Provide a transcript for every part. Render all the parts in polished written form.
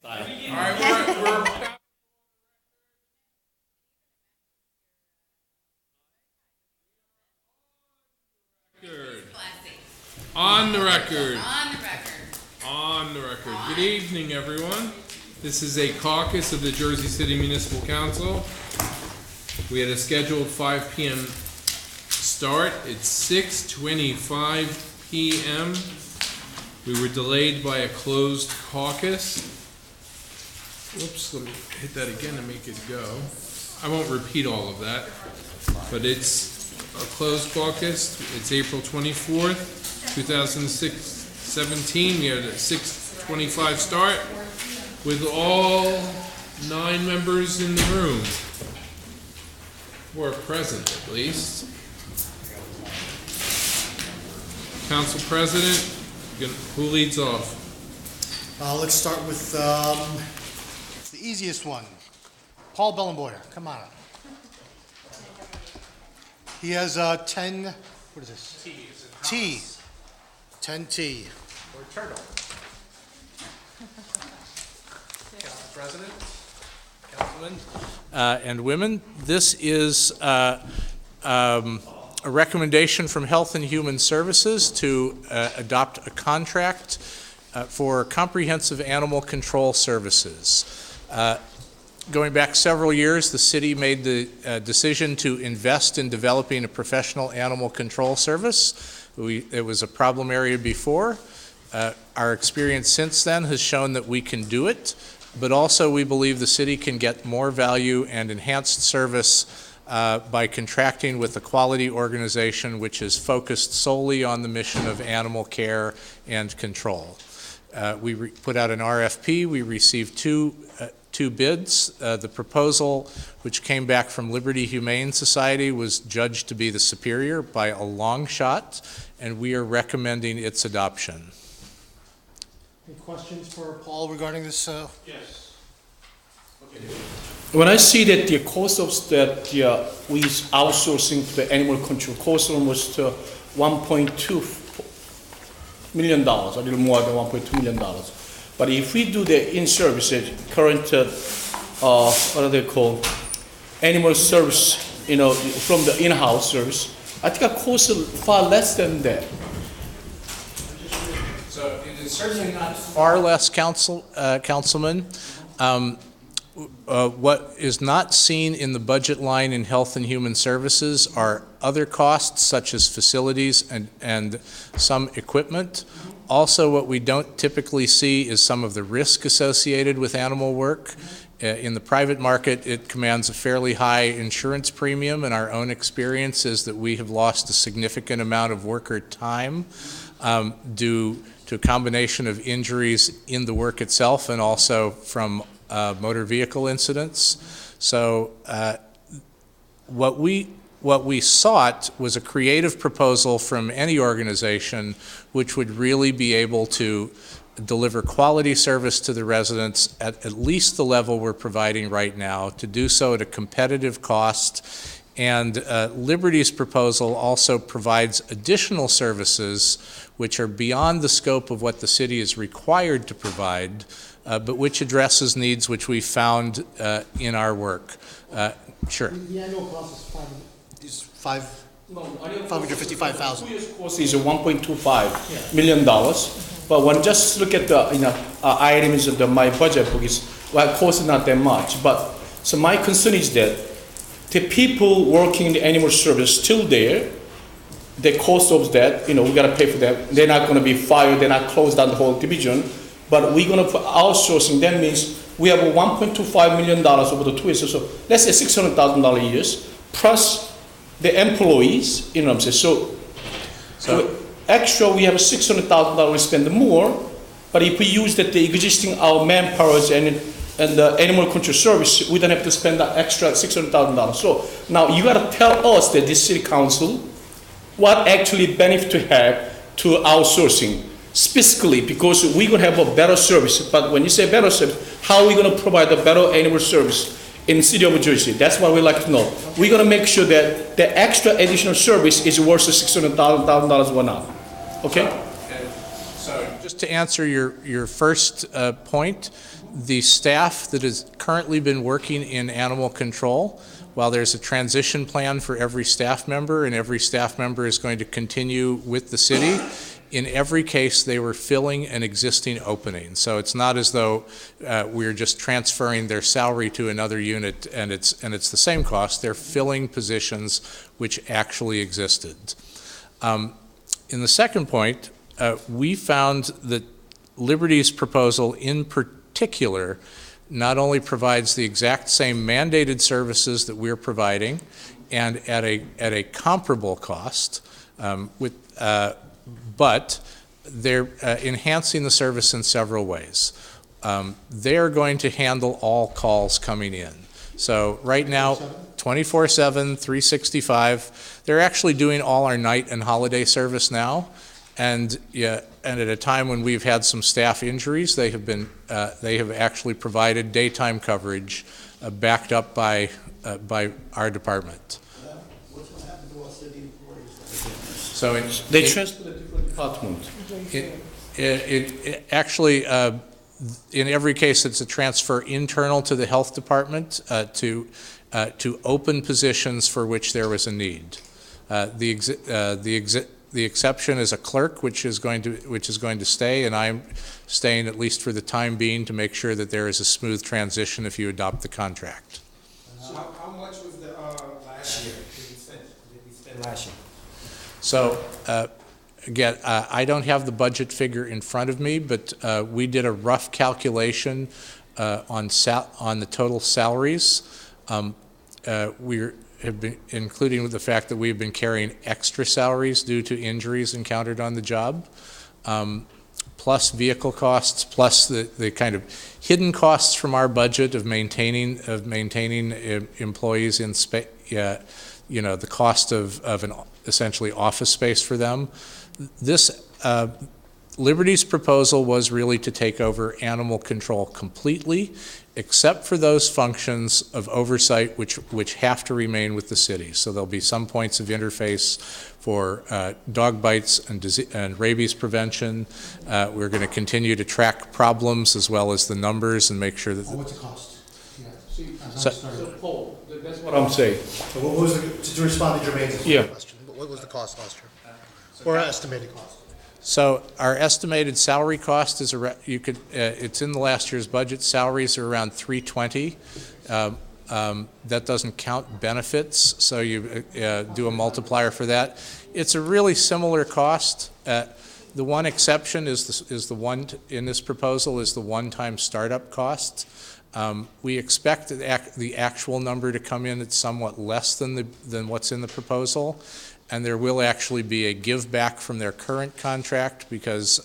All right, we're on the record. On the record. Good evening, everyone. This is a caucus of the Jersey City Municipal Council. We had a scheduled 5 p.m. start. It's 6:25 p.m. We were delayed by a closed caucus. Whoops, let me hit that again to make it go. I won't repeat all of that, but it's a closed caucus. It's April 24th, 2017. We had a 6:25 start with all 9 members in the room, or present at least. Council President, who leads off? Let's start with the easiest one. Paul Bellenboyer, come on up. He has 10, what is this? T. 10T. Or turtle. Council President, Councilmen, and women, this is a recommendation from Health and Human Services to adopt a contract for comprehensive animal control services. Going back several years, the city made the decision to invest in developing a professional animal control service. It was a problem area before. Our experience since then has shown that we can do it, but also we believe the city can get more value and enhanced service by contracting with a quality organization which is focused solely on the mission of animal care and control. We put out an RFP. We received two bids. The proposal, which came back from Liberty Humane Society, was judged to be the superior by a long shot, and we are recommending its adoption. Any questions for Paul regarding this? Yes. Okay. When I see that the cost of that we outsourcing to the animal control cost almost $1.2 million, a little more than $1.2 million. But if we do the in-service, current, what are they called, animal service, from the in-house service, I think it costs far less than that. So it is certainly not Far less, Councilman. What is not seen in the budget line in Health and Human Services are other costs such as facilities and some equipment. Also, what we don't typically see is some of the risk associated with animal work. In the private market, it commands a fairly high insurance premium, and our own experience is that we have lost a significant amount of worker time due to a combination of injuries in the work itself and also from motor vehicle incidents. So what we sought was a creative proposal from any organization which would really be able to deliver quality service to the residents at least the level we're providing right now, to do so at a competitive cost. And Liberty's proposal also provides additional services which are beyond the scope of what the city is required to provide, but which addresses needs which we found in our work. Sure. The annual cost is $555,000. 2 years cost is $1.25 million. But when just look at the items of my budget book is cost not that much. But so my concern is that the people working in the animal service still there. The cost of that, we got to pay for that. They're not going to be fired. They're not closed down the whole division. But we're going to put outsourcing. That means we have $1.25 million over the 2 years. So let's say $600,000 a year plus the employees. You know what I'm saying? So extra, we have $600,000 we spend more. But if we use the existing our manpowers and the animal control service, we don't have to spend that extra $600,000. So now you got to tell us that this city council what actually benefit to have to outsourcing. Specifically, because we're going to have a better service. But when you say better service, how are we going to provide a better animal service in the city of Jersey? That's what we like to know. We're going to make sure that the extra additional service is worth $600,000 or not. Okay? So Just to answer your first point, the staff that has currently been working in animal control, while there's a transition plan for every staff member, and every staff member is going to continue with the city, in every case they were filling an existing opening. So it's not as though we're just transferring their salary to another unit and it's the same cost. They're filling positions which actually existed. In the second point, we found that Liberty's proposal in particular not only provides the exact same mandated services that we're providing and at a comparable cost, but they're enhancing the service in several ways. They're going to handle all calls coming in. So right now, 24/7, 365, they're actually doing all our night and holiday service now. And at a time when we've had some staff injuries, they have actually provided daytime coverage backed up by our department. What's going to happen to our city employees? So They transfer to a different department. it actually, in every case, it's a transfer internal to the health department to open positions for which there was a need. The exception is a clerk, which is going to stay, and I'm staying at least for the time being to make sure that there is a smooth transition if you adopt the contract. So how much was the last year? Did we spend last year? So again, I don't have the budget figure in front of me, but we did a rough calculation on the total salaries. We have been, including with the fact that we've been carrying extra salaries due to injuries encountered on the job, plus vehicle costs, plus the kind of hidden costs from our budget of maintaining employees in space. The cost of an essentially office space for them. This Liberty's proposal was really to take over animal control completely, except for those functions of oversight which have to remain with the city. So there'll be some points of interface for dog bites and rabies prevention. We're going to continue to track problems as well as the numbers and make sure that. What's the cost? Yeah. So, Paul, that's what I'm saying. So what was to respond to Jermaine's question? What was the cost last year? Or estimated cost? So our estimated salary cost is it's in the last year's budget. Salaries are around $320. That doesn't count benefits, so you do a multiplier for that. It's a really similar cost. The one exception is the one in this proposal is the one-time startup cost. We expect the actual number to come in at somewhat less than what's in the proposal. And there will actually be a give back from their current contract because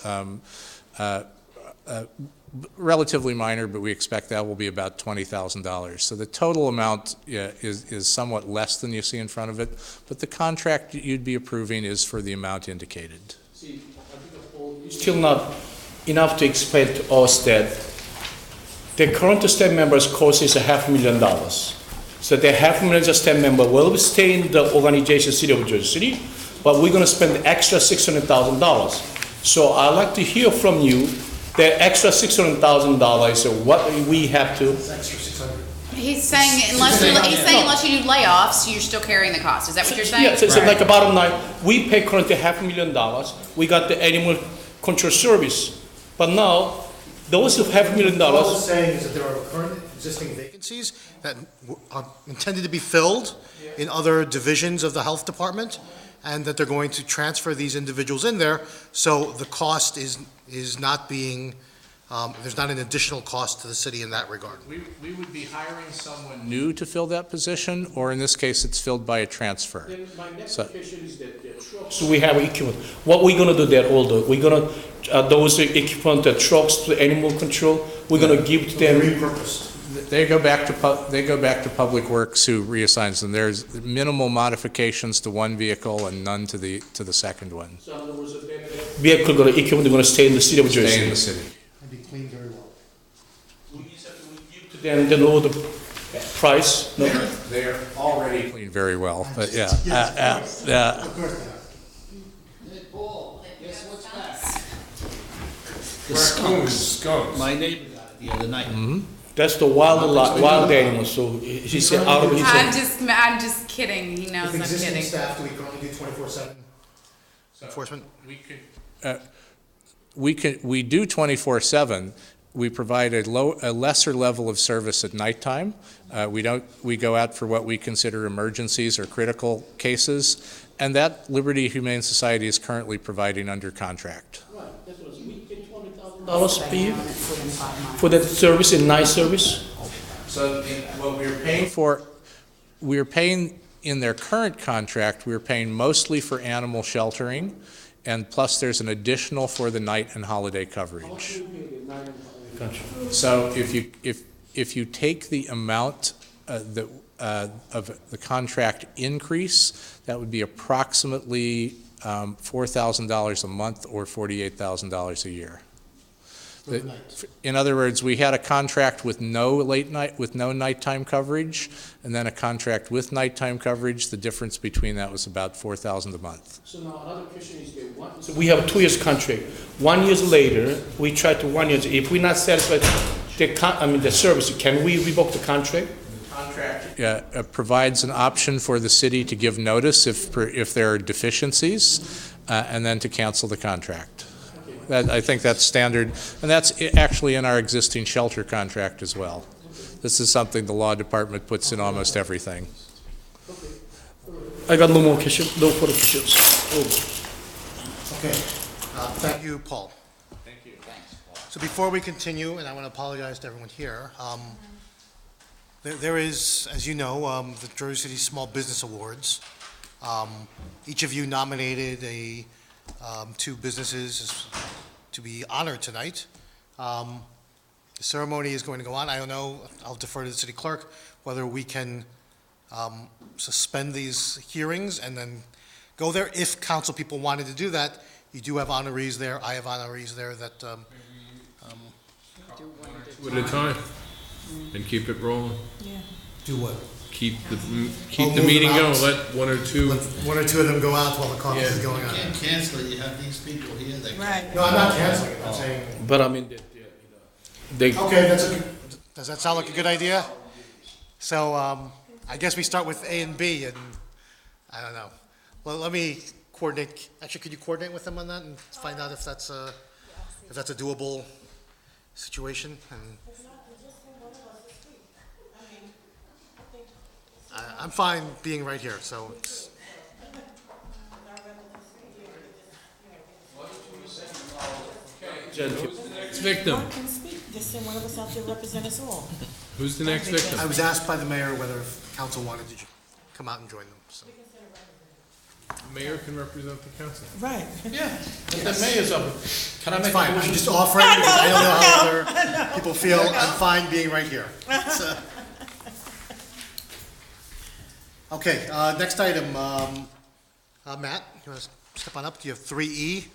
relatively minor, but we expect that will be about $20,000. So the total amount is somewhat less than you see in front of it, but the contract you'd be approving is for the amount indicated. See, it's still not enough to explain to us that the current staff members' cost is $500,000. So the $500,000 staff member will stay in the organization City of Jersey City, but we're going to spend extra $600,000. So I'd like to hear from you the extra $600,000, what we have to. It's extra 600. He's saying unless you do layoffs, you're still carrying the cost. Is that what you're saying? Yeah, so like a bottom line, we pay currently $500,000. We got the animal control service, but now those of $500,000. What I was saying is that there are current existing vacancies that are intended to be filled in other divisions of the health department, and that they're going to transfer these individuals in there, so the cost is not being, there's not an additional cost to the city in that regard. We would be hiring someone new to fill that position, or in this case, it's filled by a transfer. Then my next question is that the trucks, we have equipment. What we're going to do there, although we're going to, those equipment, the trucks, the animal control, we're going to give to them. Repurposed. They go back to Public Works, who reassigns them. There's minimal modifications to one vehicle and none to the second one. So in other words, vehicle equipment going to stay in the city of Jersey. Stay in the city. And be cleaned very well. We give to them the lower the price. No? They're already cleaned very well, but yeah. Of course they are. Hey, Paul, guess what's back? The Raccoons, skunks. skunks. My neighbor got it the other night. That's the wild animal, so he said out of his. I'm just kidding. He knows With I'm existing kidding. staff, do we currently do 24/7 enforcement? We do 24/7. We provide a lesser level of service at nighttime. We go out for what we consider emergencies or critical cases, and that Liberty Humane Society is currently providing under contract. $20,000 per year for that service, in night service. So what we're paying for, we're paying in their current contract, we're paying mostly for animal sheltering, and plus there's an additional for the night and holiday coverage. So if you take the amount of the contract increase, that would be approximately $4,000 a month or $48,000 a year. In other words, we had a contract with no nighttime coverage, and then a contract with nighttime coverage. The difference between that was about $4,000 a month. So now another question is that so we have a 2 years contract. 1 year later, we try to 1 year. If we're not satisfied, the service, can we revoke the contract? The contract provides an option for the city to give notice if there are deficiencies, and then to cancel the contract. I think that's standard, and that's actually in our existing shelter contract as well. This is something the law department puts in almost everything. I got no more questions, no further questions. Okay, thank you, Paul. Thank you. So before we continue, and I want to apologize to everyone here, there is, as you know, the Jersey City Small Business Awards. Each of you nominated two businesses to be honored tonight. The ceremony is going to go on. I don't know, I'll defer to the city clerk, whether we can suspend these hearings and then go there. If council people wanted to do that, you do have honorees there. I have honorees there that Two at a time, and keep it rolling. do what? Keep the move meeting them going. out. Let one or two. Let one or two of them go out while the caucus is going You on. can't cancel it, you have these people here that. Right. No, I'm not canceling it, I'm saying, But I mean, they okay, does that sound like a good idea? So, I guess we start with A and B, and, I don't know. Well, let me coordinate, actually, could you coordinate with them on that and find out if that's a doable situation? And I'm fine being right here, so it's. Next victim. Can speak, just send one of us out to represent us all. Who's the next victim? I was asked by the mayor whether council wanted to come out and join them, so. The mayor can represent the council. Right. Yeah, the mayor's up. Can I It's make fine, a I'm motion? just offering, because I don't know how other people feel, I'm fine being right here. So- Okay, next item, Matt, you want to step on up, do you have 3E?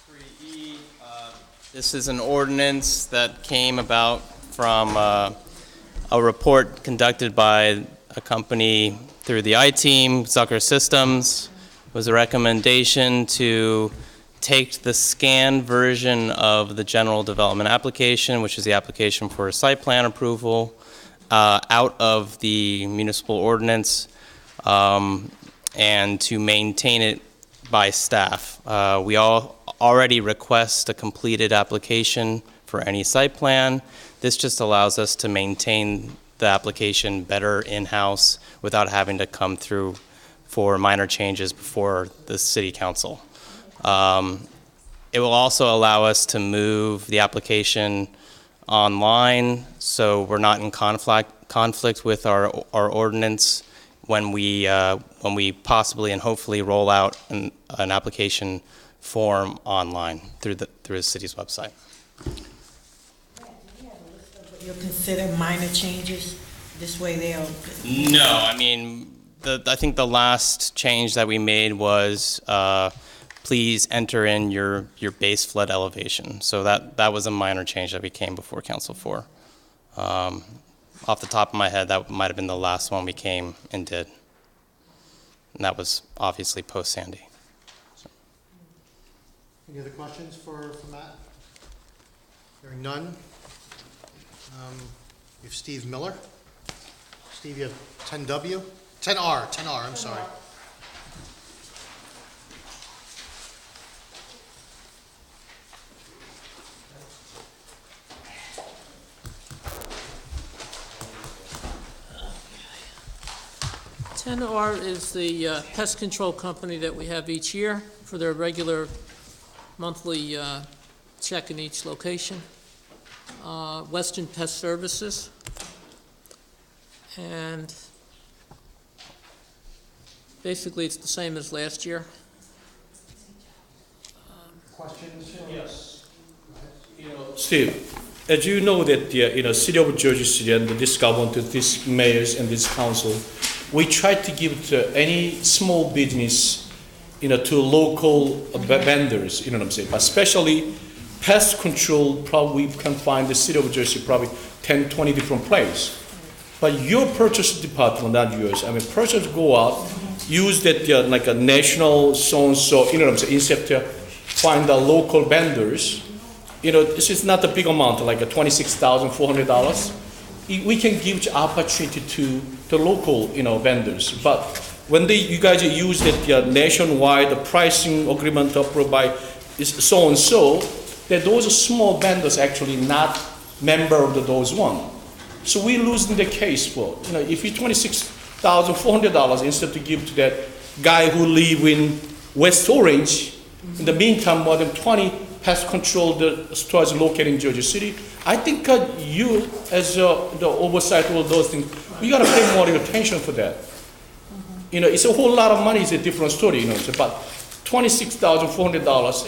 3E, this is an ordinance that came about from a report conducted by a company through the I-Team, Zucker Systems. It was a recommendation to take the scanned version of the general development application, which is the application for site plan approval, out of the municipal ordinance, and to maintain it by staff. We all already request a completed application for any site plan. This just allows us to maintain the application better in-house without having to come through for minor changes before the city council. It will also allow us to move the application online, so we're not in conflict with our ordinance when we possibly and hopefully roll out an application form online through the city's website. You'll consider minor changes, this way they'll. No, I mean, I think the last change that we made was please enter in your base flood elevation. So that was a minor change that we came before council for. Off the top of my head, that might have been the last one we came and did. And that was obviously post-Sandy. Any other questions for Matt? Hearing none. We have Steve Miller. Steve, you have 10W? 10R, I'm sorry. TenR is the pest control company that we have each year for their regular monthly check in each location. Western Pest Services. And basically it's the same as last year. Questions? Yes. Steve, as you know that the city of Jersey City and this government, this mayors and this council, we try to give to any small business, to local vendors, you know what I'm saying? But especially pest control, probably we can find the city of Jersey probably 10, 20 different places. But your purchase department, not yours, purchase go out, use that like a national so-and-so, you know what I'm saying, instead to find the local vendors. This is not a big amount, like a $26,400. We can give the opportunity to the local, vendors. But when you guys use that nationwide, the pricing agreement approved by is so and so, that those small vendors actually not member of those one. So we losing the case for if you $26,400 instead to give to that guy who live in West Orange. In the meantime, more than 20 pest control stores located in Jersey City. I think you, as the oversight of all those things, we got to pay more attention for that. It's a whole lot of money. It's a different story, but $26,400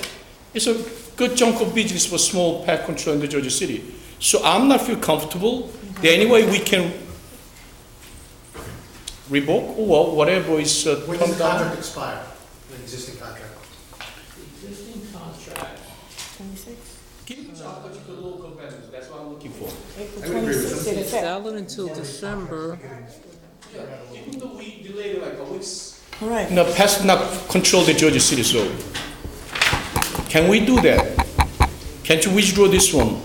is a good chunk of business for small pest control in the Jersey City. So I'm not feel comfortable. The only way we can revoke or whatever is When does the contract expire? The existing contract? Existing contract. 26? give it to local vendors. That's what I'm looking for. April 26th, did it It's say? valid until December. Even though we delayed like a week. All right. Pest not control the Jersey City, so can we do that? Can't you withdraw this one?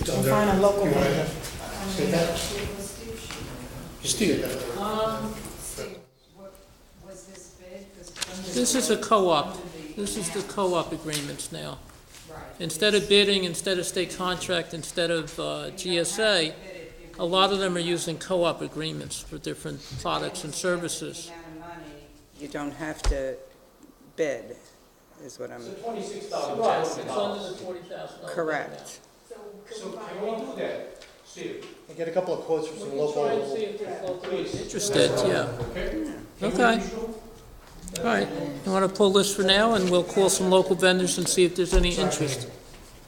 We'll find a local vendor. Steve, This is a co-op. This is the co-op agreements now. Instead of bidding, instead of state contract, instead of GSA, a lot of them are using co-op agreements for different products and services. You don't have to bid, is what I'm, Right, it's under the $40,000. correct. so can we do that? Steve? I get a couple of quotes from some local. Try and see if there's locals interested, yeah. Okay. All right, you want to pull this for now, and we'll call some local vendors and see if there's any interest.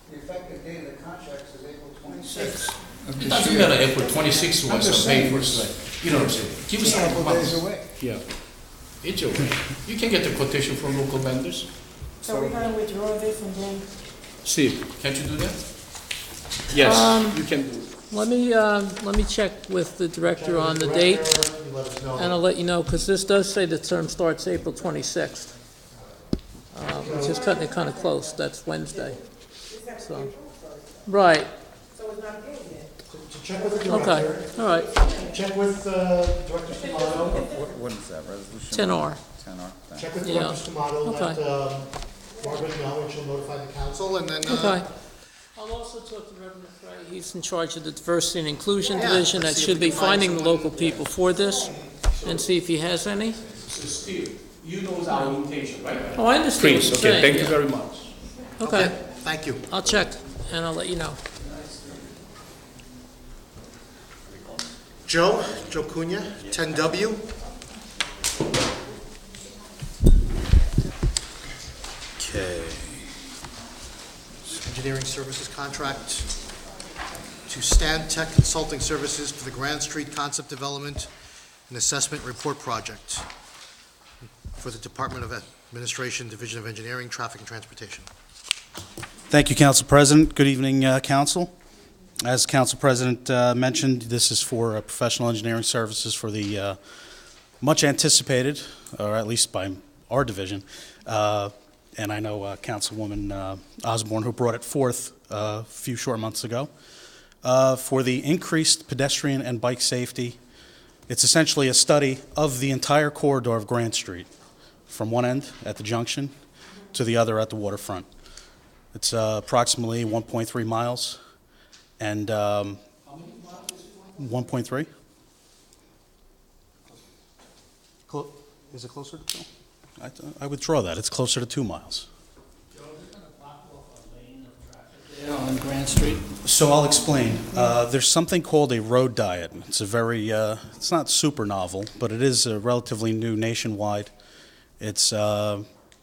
The effective date of the contract is April 26th. It doesn't matter April 26th was a paper, you know what I'm saying? Give us some months. Yeah. It's okay. You can get the quotation from local vendors. So we're gonna withdraw this and then, Steve, Can't you do that? yes, you can do it. Let me check with the director on the date, You let us know. and I'll let you know, because this does say the term starts April 26th, which is cutting it kind of close. That's Wednesday. So, right, So check with the director. okay, all right, Check with Director Stamato. What is that, resolution? 10R. 10R? Thanks. Check with Yeah. Director Stamato, let Okay. Margaret know, and she'll notify the council, and then, Okay. I'll also talk to Reverend Frey. He's in charge of the Diversity and Inclusion Yeah, Division. let's That see if should we be can find finding the someone. local people for this, and see if he has any. So Steve, you know our intention, right? Oh, I understand what Please, you're okay, saying. thank you yeah. very much. Okay, thank you. I'll check, and I'll let you know. Joe Cunha, 10W. Okay. Engineering Services Contract to Stan Tech Consulting Services for the Grand Street Concept Development and Assessment Report Project for the Department of Administration, Division of Engineering, Traffic and Transportation. Thank you, Council President. Good evening, Council. As Council President mentioned, this is for professional engineering services for the much anticipated, or at least by our division, and I know Councilwoman Osborne, who brought it forth a few short months ago, for the increased pedestrian and bike safety. It's essentially a study of the entire corridor of Grant Street, from one end at the junction to the other at the waterfront. It's approximately 1.3 miles, and 1.3? Is it closer to 2? I withdraw that. It's closer to 2 miles. On Grant Street? So I'll explain. There's something called a road diet. It's a very, it's not super novel, but it is relatively new nationwide. It's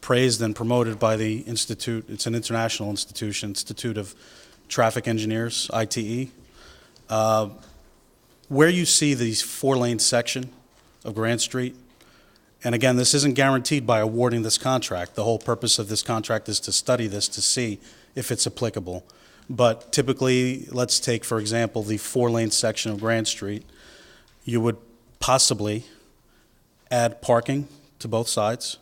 praised and promoted by the Institute. It's an international institution, Institute of Traffic Engineers, ITE. Where you see these 4-lane section of Grant Street, and again, this isn't guaranteed by awarding this contract. The whole purpose of this contract is to study this to see if it's applicable. But typically, let's take, for example, the 4-lane section of Grant Street. You would possibly add parking to both sides,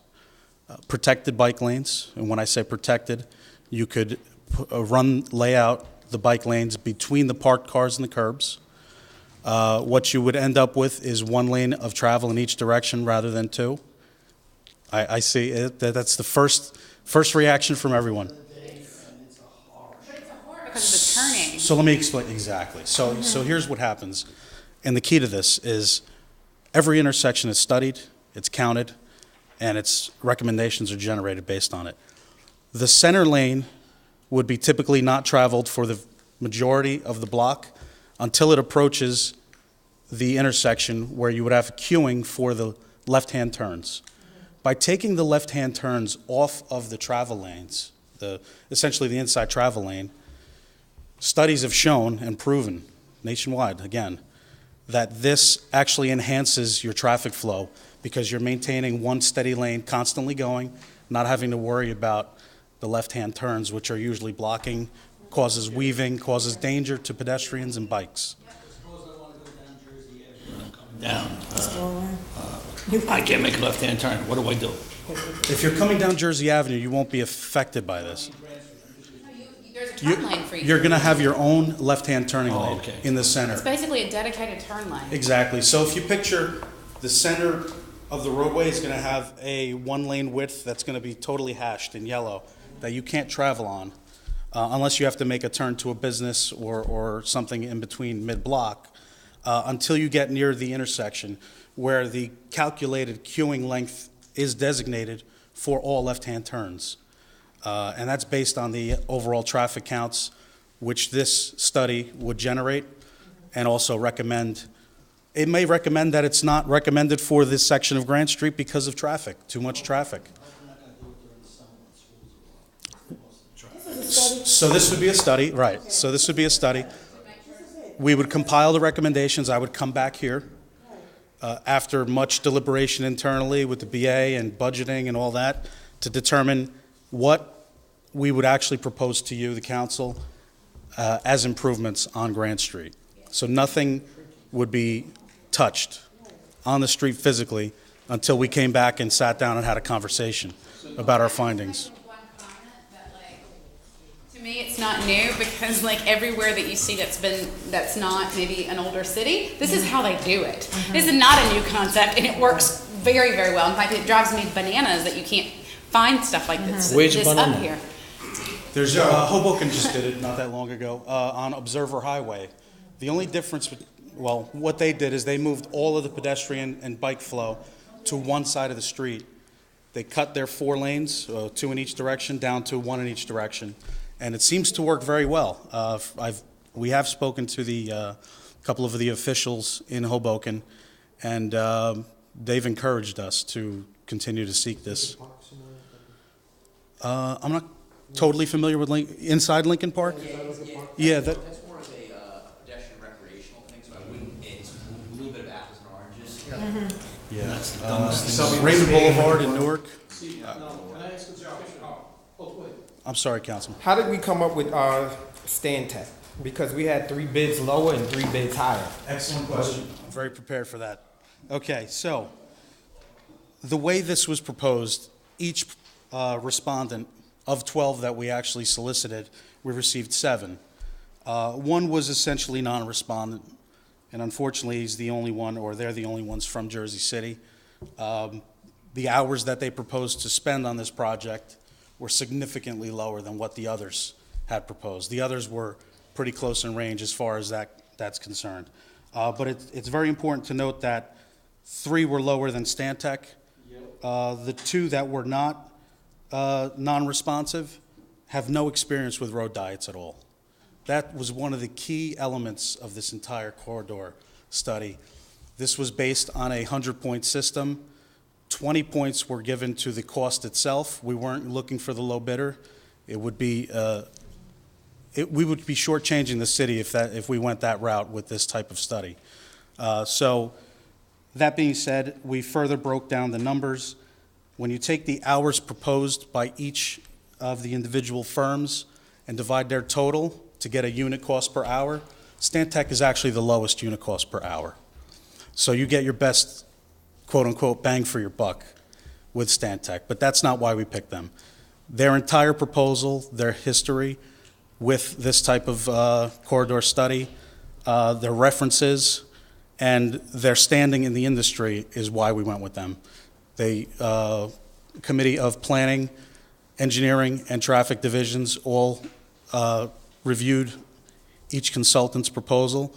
protected bike lanes. And when I say protected, you could lay out the bike lanes between the parked cars and the curbs. What you would end up with is 1 lane of travel in each direction rather than 2. I see it. That's the first reaction from everyone. Because of the turning. So let me explain exactly. So here's what happens, and the key to this is every intersection is studied, it's counted, and its recommendations are generated based on it. The center lane would be typically not traveled for the majority of the block until it approaches the intersection where you would have queuing for the left-hand turns. By taking the left-hand turns off of the travel lanes, essentially the inside travel lane, studies have shown and proven nationwide, again, that this actually enhances your traffic flow because you're maintaining one steady lane constantly going, not having to worry about the left-hand turns, which are usually blocking, causes weaving, causes danger to pedestrians and bikes. I can't make a left-hand turn. What do I do? If you're coming down Jersey Avenue, you won't be affected by this. There's a turn lane for you. You're going to have your own left-hand turning lane in the center. It's basically a dedicated turn lane. Exactly. So if you picture the center of the roadway is going to have a 1-lane width that's going to be totally hashed in yellow that you can't travel on unless you have to make a turn to a business or something in between mid-block until you get near the intersection where the calculated queuing length is designated for all left-hand turns. And that's based on the overall traffic counts, which this study would generate and also recommend. It may recommend that it's not recommended for this section of Grant Street because of traffic, too much traffic. So this would be a study, right. So this would be a study. We would compile the recommendations. I would come back here after much deliberation internally with the BA and budgeting and all that to determine what we would actually propose to you, the council, as improvements on Grant Street. So nothing would be touched on the street physically until we came back and sat down and had a conversation about our findings. To me, it's not new because like everywhere that you see that's not maybe an older city, this is how they do it. This is not a new concept and it works very, very well. In fact, it drives me bananas that you can't find stuff like this, up here. There's Hoboken just did it not that long ago on Observer Highway. The only difference, well, what they did is they moved all of the pedestrian and bike flow to one side of the street. They cut their 4 lanes, 2 in each direction, down to 1 in each direction, and it seems to work very well. We have spoken to the couple of the officials in Hoboken, and they've encouraged us to continue to seek this. I'm not totally familiar with inside Lincoln Park. Yeah, that's more of a pedestrian recreational thing. So I wouldn't. It's a little bit of apples and oranges. Yeah, that's the dumbest thing. Raymond Boulevard in Newark. Can I ask a question? I'm sorry, Councilman. How did we come up with stand tech? Because we had 3 bids lower and 3 bids higher. Excellent question. I'm very prepared for that. Okay, so the way this was proposed, each respondent, of 12 that we actually solicited, we received 7. One was essentially non-respondent, and unfortunately, he's the only one, or they're the only ones from Jersey City. The hours that they proposed to spend on this project were significantly lower than what the others had proposed. The others were pretty close in range as far as that's concerned. But it's very important to note that 3 were lower than Stantec. The 2 that were not non-responsive have no experience with road diets at all. That was one of the key elements of this entire corridor study. This was based on a 100-point system. 20 points were given to the cost itself. We weren't looking for the low bidder. It would be, we would be shortchanging the city if we went that route with this type of study. So that being said, we further broke down the numbers. When you take the hours proposed by each of the individual firms and divide their total to get a unit cost per hour, Stantec is actually the lowest unit cost per hour. So you get your best, quote-unquote, bang for your buck with Stantec, but that's not why we picked them. Their entire proposal, their history with this type of corridor study, their references, and their standing in the industry is why we went with them. The Committee of Planning, Engineering, and Traffic Divisions all reviewed each consultant's proposal,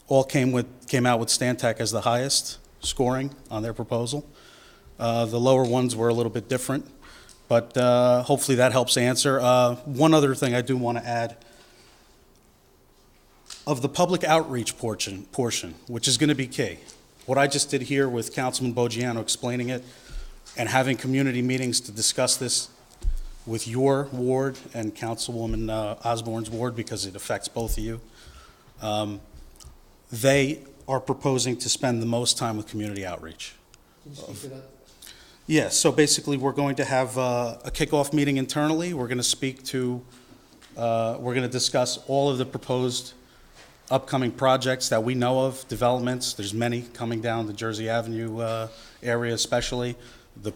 all came out with Stantec as the highest scoring on their proposal. The lower ones were a little bit different, but hopefully that helps answer. One other thing I do want to add, of the public outreach portion, which is going to be key. What I just did here with Councilman Bogiano explaining it and having community meetings to discuss this with your ward and Councilwoman Osborne's ward, because it affects both of you, they are proposing to spend the most time with community outreach. Can you speak to that? Yes, so basically we're going to have a kickoff meeting internally. We're going to speak to, we're going to discuss all of the proposed upcoming projects that we know of, developments. There's many coming down the Jersey Avenue area especially, the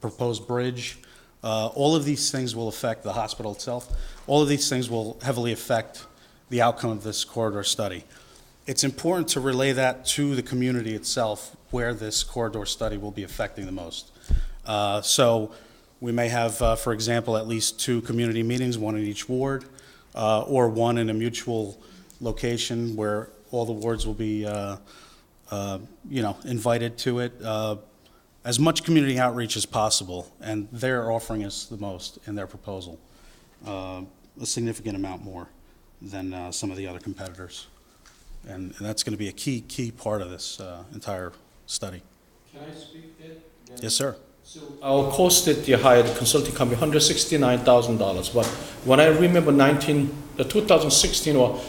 proposed bridge. All of these things will affect the hospital itself. All of these things will heavily affect the outcome of this corridor study. It's important to relay that to the community itself where this corridor study will be affecting the most. So we may have, for example, at least 2 community meetings, 1 in each ward, or 1 in a mutual location where all the wards will be, invited to it. As much community outreach as possible, and they're offering us the most in their proposal, a significant amount more than some of the other competitors. And that's going to be a key part of this entire study. Can I speak there? Yes, sir. So our cost that you hired consulting company, $169,000. But when I remember 2016 or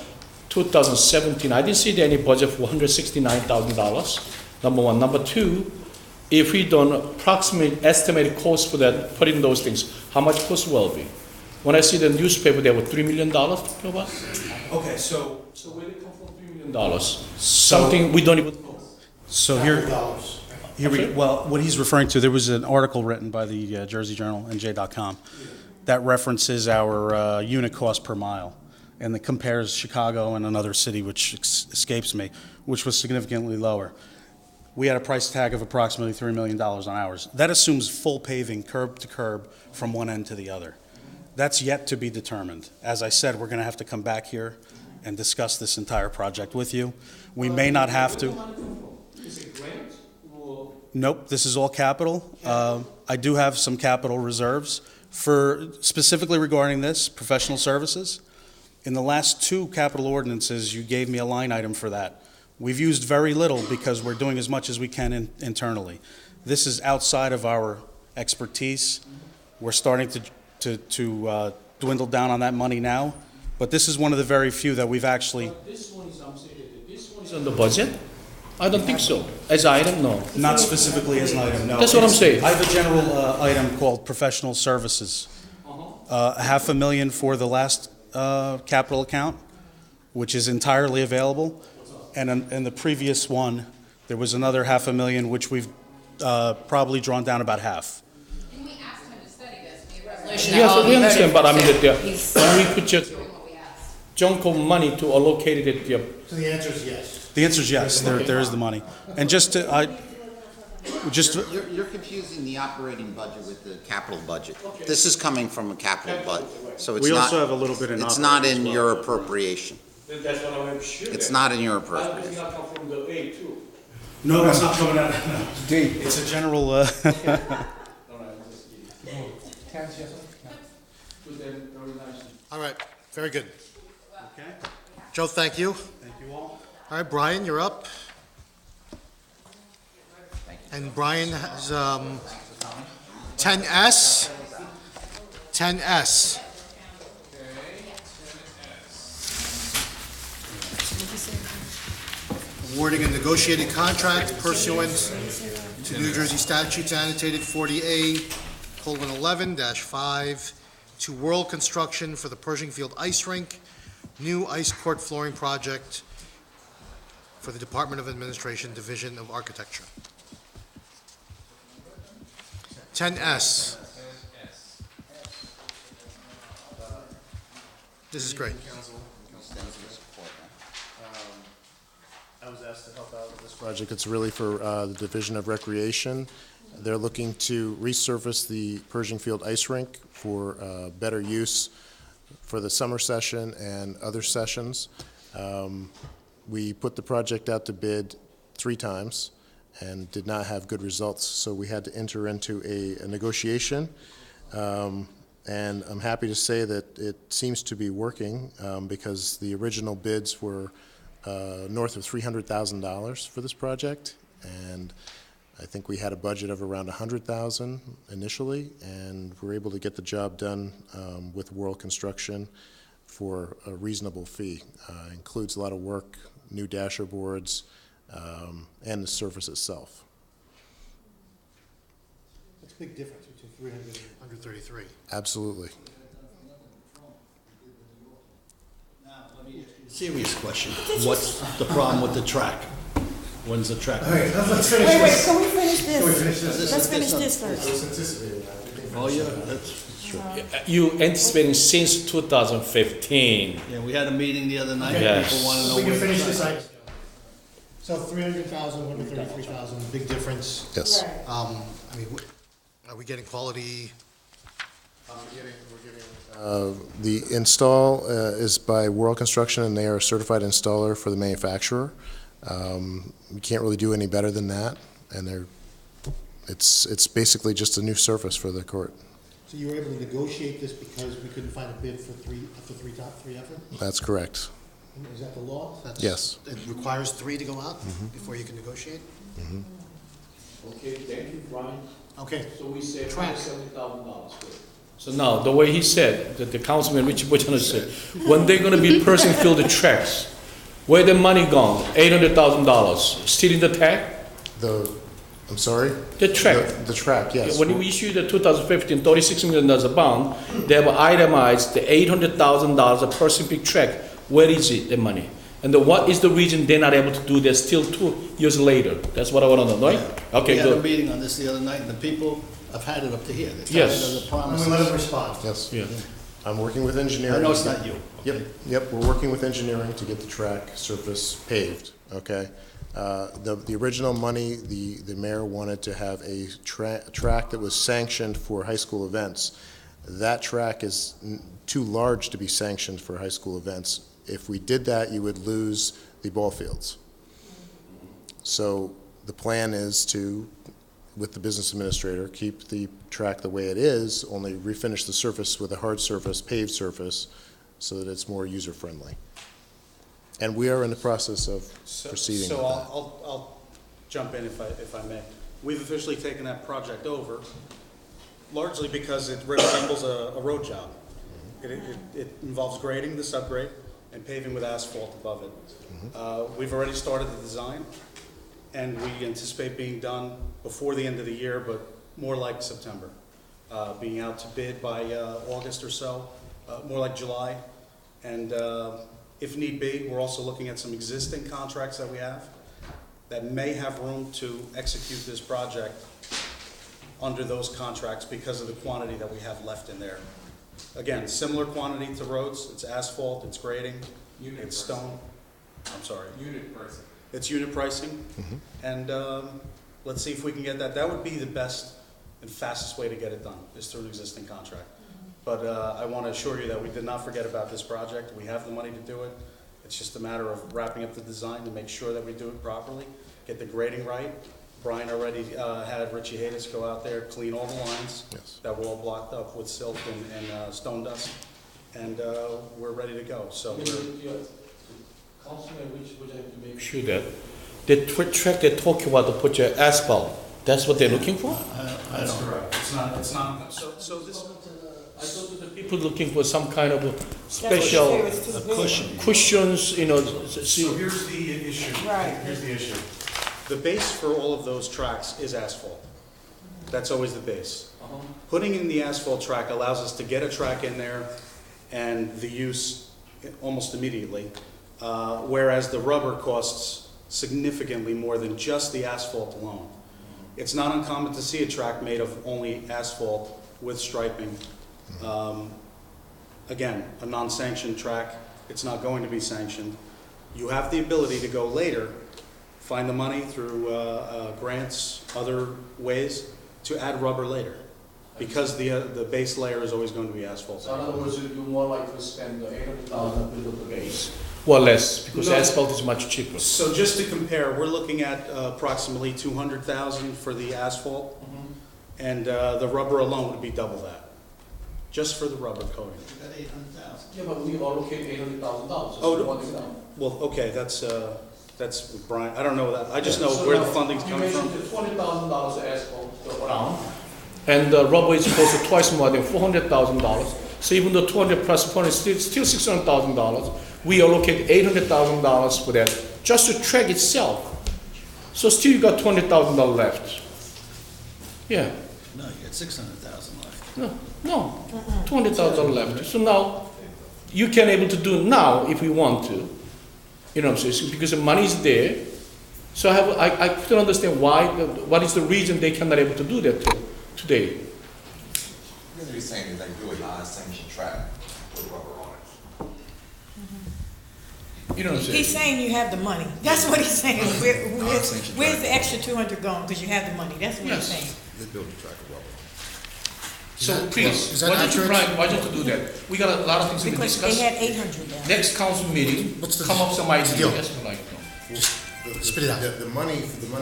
2017, I didn't see any budget for $169,000. Number one. Number two, if we don't approximate estimated cost for that, put in those things, how much cost will be? When I see the newspaper, there were $3 million talking about. Okay, so where did it come from? $3 million. Something we don't even know. So well, what he's referring to, there was an article written by the Jersey Journal, NJ.com, that references our unit cost per mile, and that compares Chicago and another city, which escapes me, which was significantly lower. We had a price tag of approximately $3 million on ours. That assumes full paving, curb to curb, from one end to the other. That's yet to be determined. As I said, we're going to have to come back here and discuss this entire project with you. We may not have to. Is it grant or? Nope, this is all capital. I do have some capital reserves for specifically regarding this, professional services. In the last 2 capital ordinances, you gave me a line item for that. We've used very little because we're doing as much as we can internally. This is outside of our expertise. We're starting to dwindle down on that money now, but this is one of the very few that we've actually. But this one is, I'm saying that this one is on the budget? I don't think so. As an item, no. Not specifically as an item, no. That's what I'm saying. I have a general item called professional services. $500,000 for the last capital account, which is entirely available. And in the previous one, there was another $500,000, which we've probably drawn down about half. And we asked him to study this Yes, we understand, but I mean, that He's when we put just doing what we asked. chunk of money to allocate it, So the answer is yes. The answer is yes, there is the money. And just to, You're confusing the operating budget with the capital budget. This is coming from a capital budget, so it's we not. also have a little bit in It's not operating in as your well. appropriation. that's what I'm sure. It's not in your appropriation. come from the A too. No, that's not coming out. It's a general, All right, very good. Okay, Joe, thank you. thank you all. All right, Brian, you're up. And Brian has 10S. 10S. Awarding a negotiated contract pursuant to New Jersey statutes annotated 40A:11-5 to World Construction for the Pershing Field Ice Rink, new ice court flooring project for the Department of Administration, Division of Architecture. 10S. This is great. I was asked to help out with this project. It's really for the Division of Recreation. They're looking to resurface the Pershing Field Ice Rink for better use for the summer session and other sessions. We put the project out to bid 3 times and did not have good results, so we had to enter into a negotiation. And I'm happy to say that it seems to be working because the original bids were north of $300,000 for this project, and I think we had a budget of around $100,000 initially, and we're able to get the job done with World Construction for a reasonable fee. Includes a lot of work, new dasher boards, and the surface itself. That's a big difference between 300 and 133. Absolutely. Serious question. What's the problem with the track? When's the track? All right, let's finish Wait, this. can we finish this? Can we finish this? Let's finish this It first. was anticipated. Oh, yeah, that's true. You anticipating since 2015. Yeah, we had a meeting the other night. Yes. People want to know. We can where the finish track- this item. So 300,000, 133,000, big difference. Yes. I mean, are we getting quality? The install is by World Construction, and they are a certified installer for the manufacturer. We can't really do any better than that, and it's basically just a new surface for the court. So you were able to negotiate this because we couldn't find a bid for three effort? That's correct. Is that the law? Yes. It requires 3 to go out before you can negotiate? Okay, thank you, Brian. Okay. So we said Track. $70,000. So now, the way he said, that the councilman Richie Bojana said, when they're gonna be Pershing Field the tracks, where the money gone? $800,000, still in the tag? I'm sorry? The track. The track, yes. When we issued the 2015 $36 million bond, they have itemized the $800,000 of Pershing Field track. Where is it, the money? And what is the reason they're not able to do this still 2 years later? That's what I want to know, right? Okay, We had a good. meeting on this the other night, and the people have had it up to here. They're telling Yes. us the I'm promises. going to let him respond. Yes. Yeah. I'm working with engineering. I know it's not you. Yep, we're working with engineering to get the track surface paved, okay? The original money, the mayor wanted to have a track that was sanctioned for high school events. That track is too large to be sanctioned for high school events. If we did that, you would lose the ball fields. So the plan is to, with the business administrator, keep the track the way it is, only refinish the surface with a hard surface, paved surface, so that it's more user-friendly. And we are in the process of proceeding with So that. I'll jump in if I may. We've officially taken that project over, largely because it resembles a road job. It involves grading the subgrade and paving with asphalt above it. We've already started the design, and we anticipate being done before the end of the year, but more like September. Being out to bid by August or so, more like July. And if need be, we're also looking at some existing contracts that we have that may have room to execute this project under those contracts because of the quantity that we have left in there. Again, similar quantity to roads, it's asphalt, it's grading, it's stone. I'm sorry. Unit pricing. It's unit pricing, and let's see if we can get that. That would be the best and fastest way to get it done, is through an existing contract. But I want to assure you that we did not forget about this project. We have the money to do it. It's just a matter of wrapping up the design to make sure that we do it properly, get the grading right. Brian already had Richie Hayes go out there, clean all the lines that were all blocked up with silt and stone dust, and we're ready to go. So we're... Councilman, would have to make sure that the track they're talking about to put your asphalt, that's what they're looking for? That's correct. It's not, so this... I thought that the people looking for some kind of a special cushions, you know. So here's the issue. Right. Here's the issue. The base for all of those tracks is asphalt. That's always the base. Putting in the asphalt track allows us to get a track in there and the use almost immediately, whereas the rubber costs significantly more than just the asphalt alone. It's not uncommon to see a track made of only asphalt with striping. Again, a non-sanctioned track, it's not going to be sanctioned. You have the ability to go later, find the money through grants, other ways, to add rubber later, because the base layer is always going to be asphalt. So in other words, you're more likely to spend the $800,000 to build up the base? Well, less, because No. asphalt is much cheaper. So just to compare, we're looking at approximately $200,000 for the asphalt, and the rubber alone would be double that, just for the rubber coating. Yeah, but we allocate $800,000. Oh, well, okay, that's with Brian. I don't know that. I just know where the funding's coming from. You mentioned $200,000 asphalt around. And the rubber is supposed to twice more than $400,000. So even though 200 plus 400 is still $600,000, we allocate $800,000 for that, just the track itself. So still you got $200,000 left. Yeah. No, you got 600,000 left. No, $200,000 left. So now you can able to do it now if we want to. You know what I'm saying? Because the money is there. So I couldn't understand why. What is the reason they cannot able to do that today? You're going to be saying that they do a non-sanctioned track with rubber on it. You know what I'm saying? He's saying you have the money. That's what he's saying. Where's the extra 200 going? Because you have the money. That's what he's saying. They build a track of rubber. So please, is that why don't you, accurate? Brian, why don't you do that? We got a lot of things to Because discuss. they had 800 there. Next council meeting, What's the- come up with some what's the deal? ideas. Yes, we like to. Spit it out. The money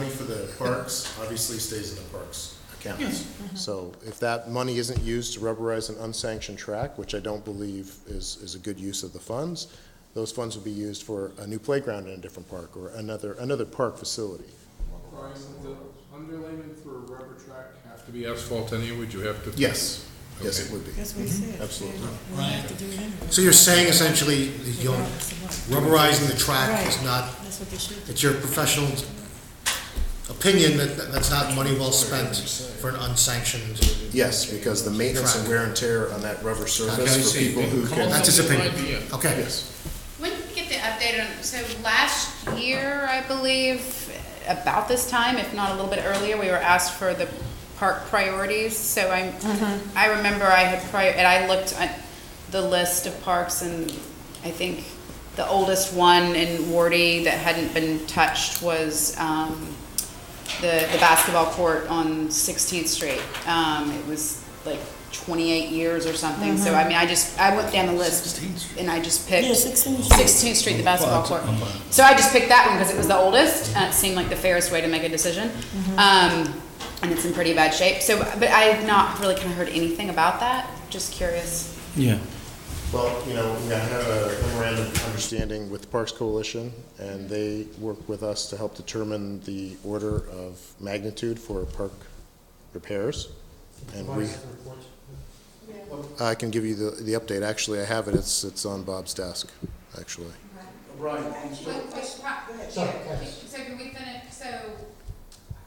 for the parks obviously stays in the parks accounts. So if that money isn't used to rubberize an unsanctioned track, which I don't believe is a good use of the funds, those funds would be used for a new playground in a different park or another park facility. Brian, would the underlayment for a rubber track have to be asphalt anyway? Would you have to? Yes, yes, Okay. it would be. That's what he said. Absolutely. We have to do it anyway. So you're saying essentially, that, you know, rubberizing the track is Right. not, That's what they should do. it's your professional opinion that that's not money well spent for an unsanctioned. Yes, because the maintenance and wear and tear on that rubber surface for people who Come can. up That's his with some opinion. idea. Okay. Yes. When did we get the update on, so last year, I believe, about this time, if not a little bit earlier, we were asked for the park priorities. So I remember I had and I looked at the list of parks, and I think the oldest one in Wardy that hadn't been touched was the basketball court on 16th Street. It was like 28 years or something. So I mean, I went down the list and I just picked Yeah, 16th Street. 16th Street, the basketball court. So I just picked that one because it was the oldest and it seemed like the fairest way to make a decision. And it's in pretty bad shape. So, but I have not really kind of heard anything about that. Just curious. Yeah. Well, you know, we have a memorandum of understanding with the Parks Coalition, and they work with us to help determine the order of magnitude for park repairs. And I can give you the update. Actually, I have it. It's on Bob's desk, actually. Brian, So can we finish, so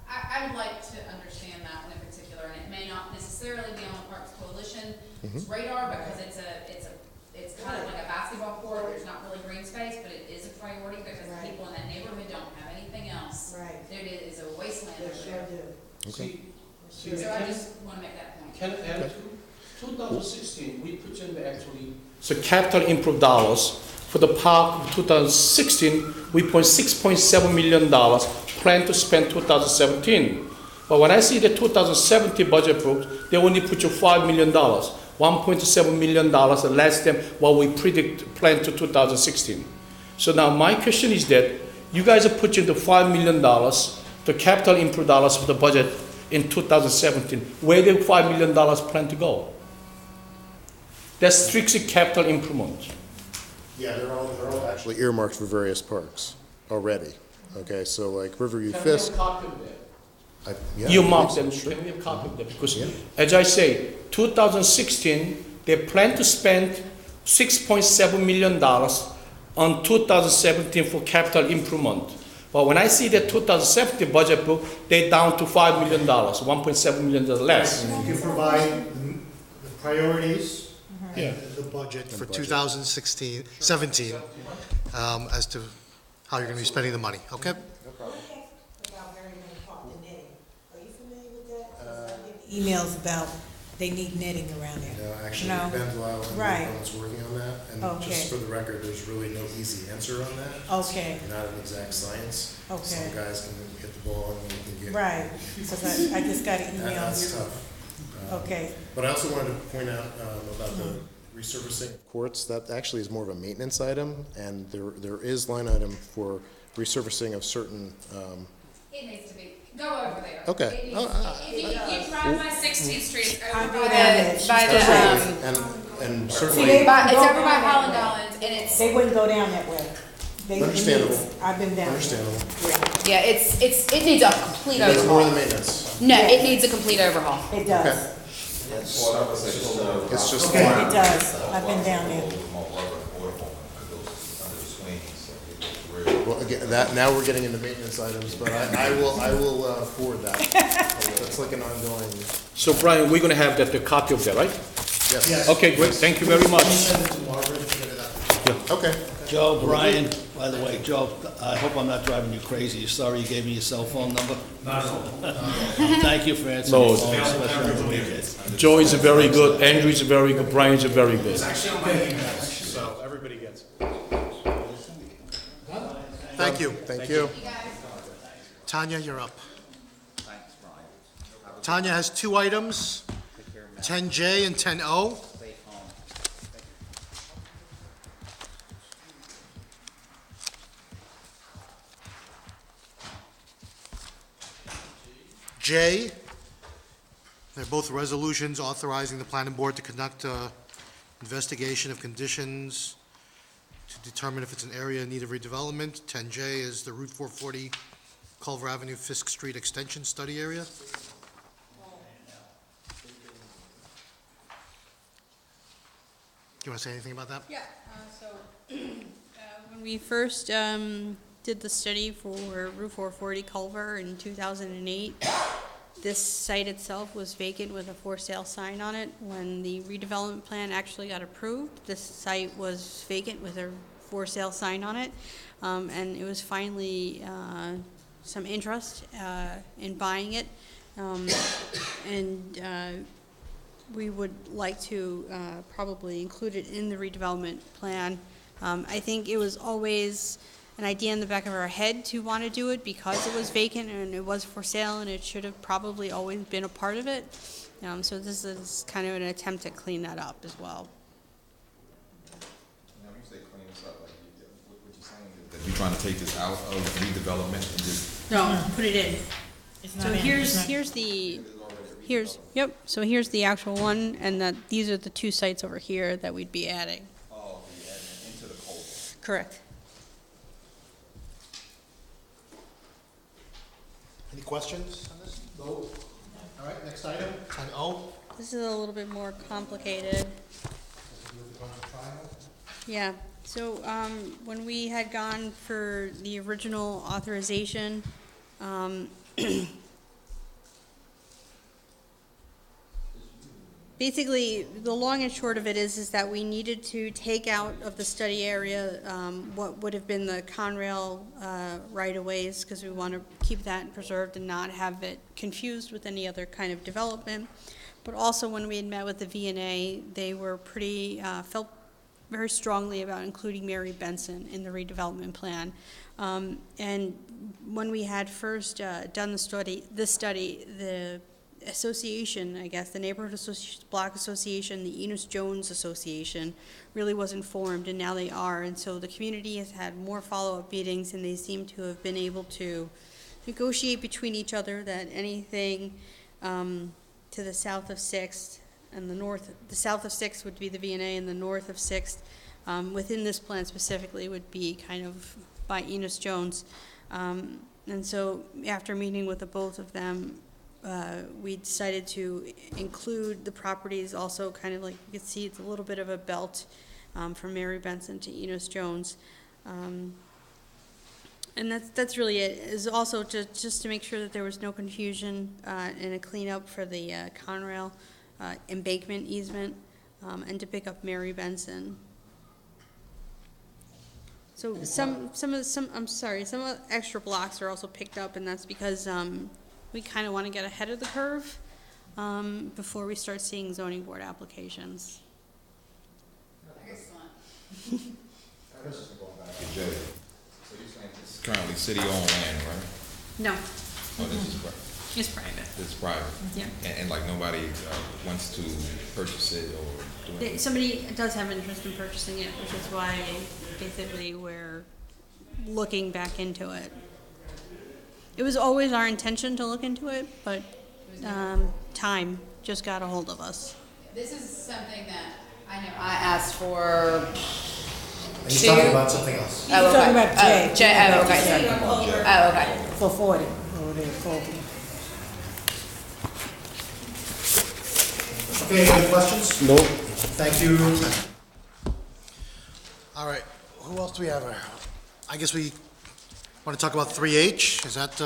I would like to understand that one in particular, and it may not necessarily be on the Parks Coalition's radar because it's kind of like a basketball court, there's not really green space, but it is a priority because people in that neighborhood don't have anything else. Right. It is a wasteland over there. Okay. So I just want to make that point. Can I add to 2016, we presented actually. So capital improve dollars for the park of 2016, we put $6.7 million plan to spend 2017. But when I see the 2017 budget book, they only put you $5 million, $1.7 million less than what we planned to 2016. So now my question is that you guys are putting the $5 million, the capital improve dollars for the budget in 2017. Where did $5 million plan to go? That's strictly capital improvement. Yeah, they're all actually earmarked for various parks already. Okay, so like Riverview Fisk. Can we have a copy of that? Yeah, You I mark think them, so, sure. can we have a copy of that? Because as I say, 2016, they plan to spend $6.7 million on 2017 for capital improvement. But when I see the 2017 budget book, they're down to $5 million, $1.7 million less. You can provide the priorities Yeah. and the budget for 2016, 17, as to how you're going to be spending the money, okay? Emails about they need netting around there. No, actually, No. Ben Blau Right. is working on that, and Okay. just for the record, there's really no easy answer on that. Okay. It's not an exact science. Okay. Some guys can hit the ball and they can get. Right, because I just got an email. That's tough. Okay. But I also wanted to point out about the resurfacing of courts. That actually is more of a maintenance item, and there is line item for resurfacing of certain. It needs to be. Go over there. Okay. It needs- if you drive by 16th Street, it's over go by down the, there. by the, And See, certainly. they by, wouldn't it's go over by down that Holland way. Dollins, and it's, They wouldn't go down that way. They- Understandable. I've been down. there. Understandable. yeah, it needs a complete It's more overhaul. than maintenance. No, it needs a complete overhaul. It does. Okay. It's just. It does. I've been down there. Well, again, now we're getting into maintenance items, but I will forward that. That's like an ongoing. So Brian, we're gonna have the copy of that, right? Yes. Okay, great, thank you very much. Send it to Margaret and get it out. Okay. Joe, Brian, by the way, Joe, I hope I'm not driving you crazy. You sorry you gave me your cell phone number? Not at all. Thank you for answering No. the phone, especially on the weekends. Joe is very good, Andrew is very good, Brian is very good. So everybody gets it. Thank you. Thank you. Tanya, you're up. Tanya has two items, 10J and 10O. J, they're both resolutions authorizing the planning board to conduct a investigation of conditions to determine if it's an area in need of redevelopment. 10J is the Route 440 Culver Avenue Fisk Street Extension Study Area. Do you want to say anything about that? Yeah, when we first did the study for Route 440 Culver in 2008, this site itself was vacant with a for sale sign on it. When the redevelopment plan actually got approved, this site was vacant with a for sale sign on it. And it was finally some interest in buying it. We would like to probably include it in the redevelopment plan. I think it was always an idea in the back of our head to want to do it because it was vacant and it was for sale, and it should have probably always been a part of it. So this is kind of an attempt to clean that up as well. Now, when you say clean this up, like, what you're saying is that you're trying to take this out of redevelopment and just. No, put it in. It's So not in. here's the actual one, and that these are the two sites over here that we'd be adding. Oh, you're adding it into the code. Correct. Any questions on this? No. All right, next item, 10O. This is a little bit more complicated. Yeah, so when we had gone for the original authorization, basically, the long and short of it is that we needed to take out of the study area what would have been the Conrail right-of-ways, because we want to keep that preserved and not have it confused with any other kind of development. But also, when we had met with the V&A, they were felt very strongly about including Mary Benson in the redevelopment plan. And when we had first done the study, the association, I guess, the Neighborhood Block Association, the Enos Jones Association, really wasn't formed, and now they are. And so the community has had more follow-up meetings, and they seem to have been able to negotiate between each other that anything to the south of 6th and the south of 6th would be the V&A, and the north of 6th, within this plan specifically, would be kind of by Enos Jones. And so after meeting with the both of them, we decided to include the properties also kind of like you can see it's a little bit of a belt from Mary Benson to Enos Jones. And that's really it. Is also just to make sure that there was no confusion and a cleanup for the Conrail embankment easement and to pick up Mary Benson. So some extra blocks are also picked up, and that's because we kind of want to get ahead of the curve before we start seeing zoning board applications. Excellent. So you're saying this is currently city-owned land, right? No. Oh, this is private? It's private. It's private? Yeah. And like nobody wants to purchase it or do anything? Somebody does have interest in purchasing it, which is why basically we're looking back into it. It was always our intention to look into it, but time just got a hold of us. This is something that I know I asked for. He's talking about something else. He's talking about Jay. Oh, okay, sorry. Oh, okay. For 40, over there, 40. Okay, any questions? No. Thank you. All right, who else do we have here? I guess we want to talk about 3H. Is that,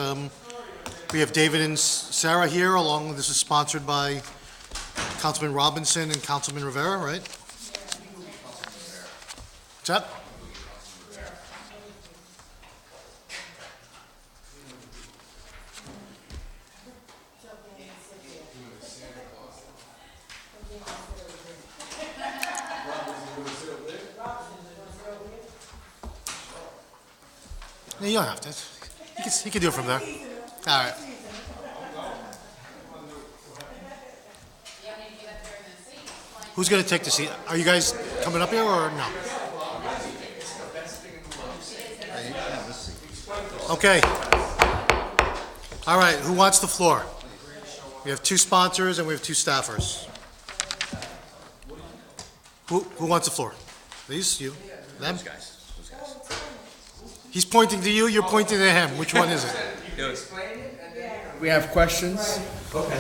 we have David and Sarah here, along with, this is sponsored by Councilman Robinson and Councilman Rivera, right? What's that? No, you don't have to. You can do it from there. All right. Who's going to take the seat? Are you guys coming up here or no? Okay. All right, who wants the floor? We have 2 sponsors and we have 2 staffers. Who wants the floor? Please, you, them? Those guys. He's pointing to you, you're pointing to him. Which one is it? We have questions? Okay.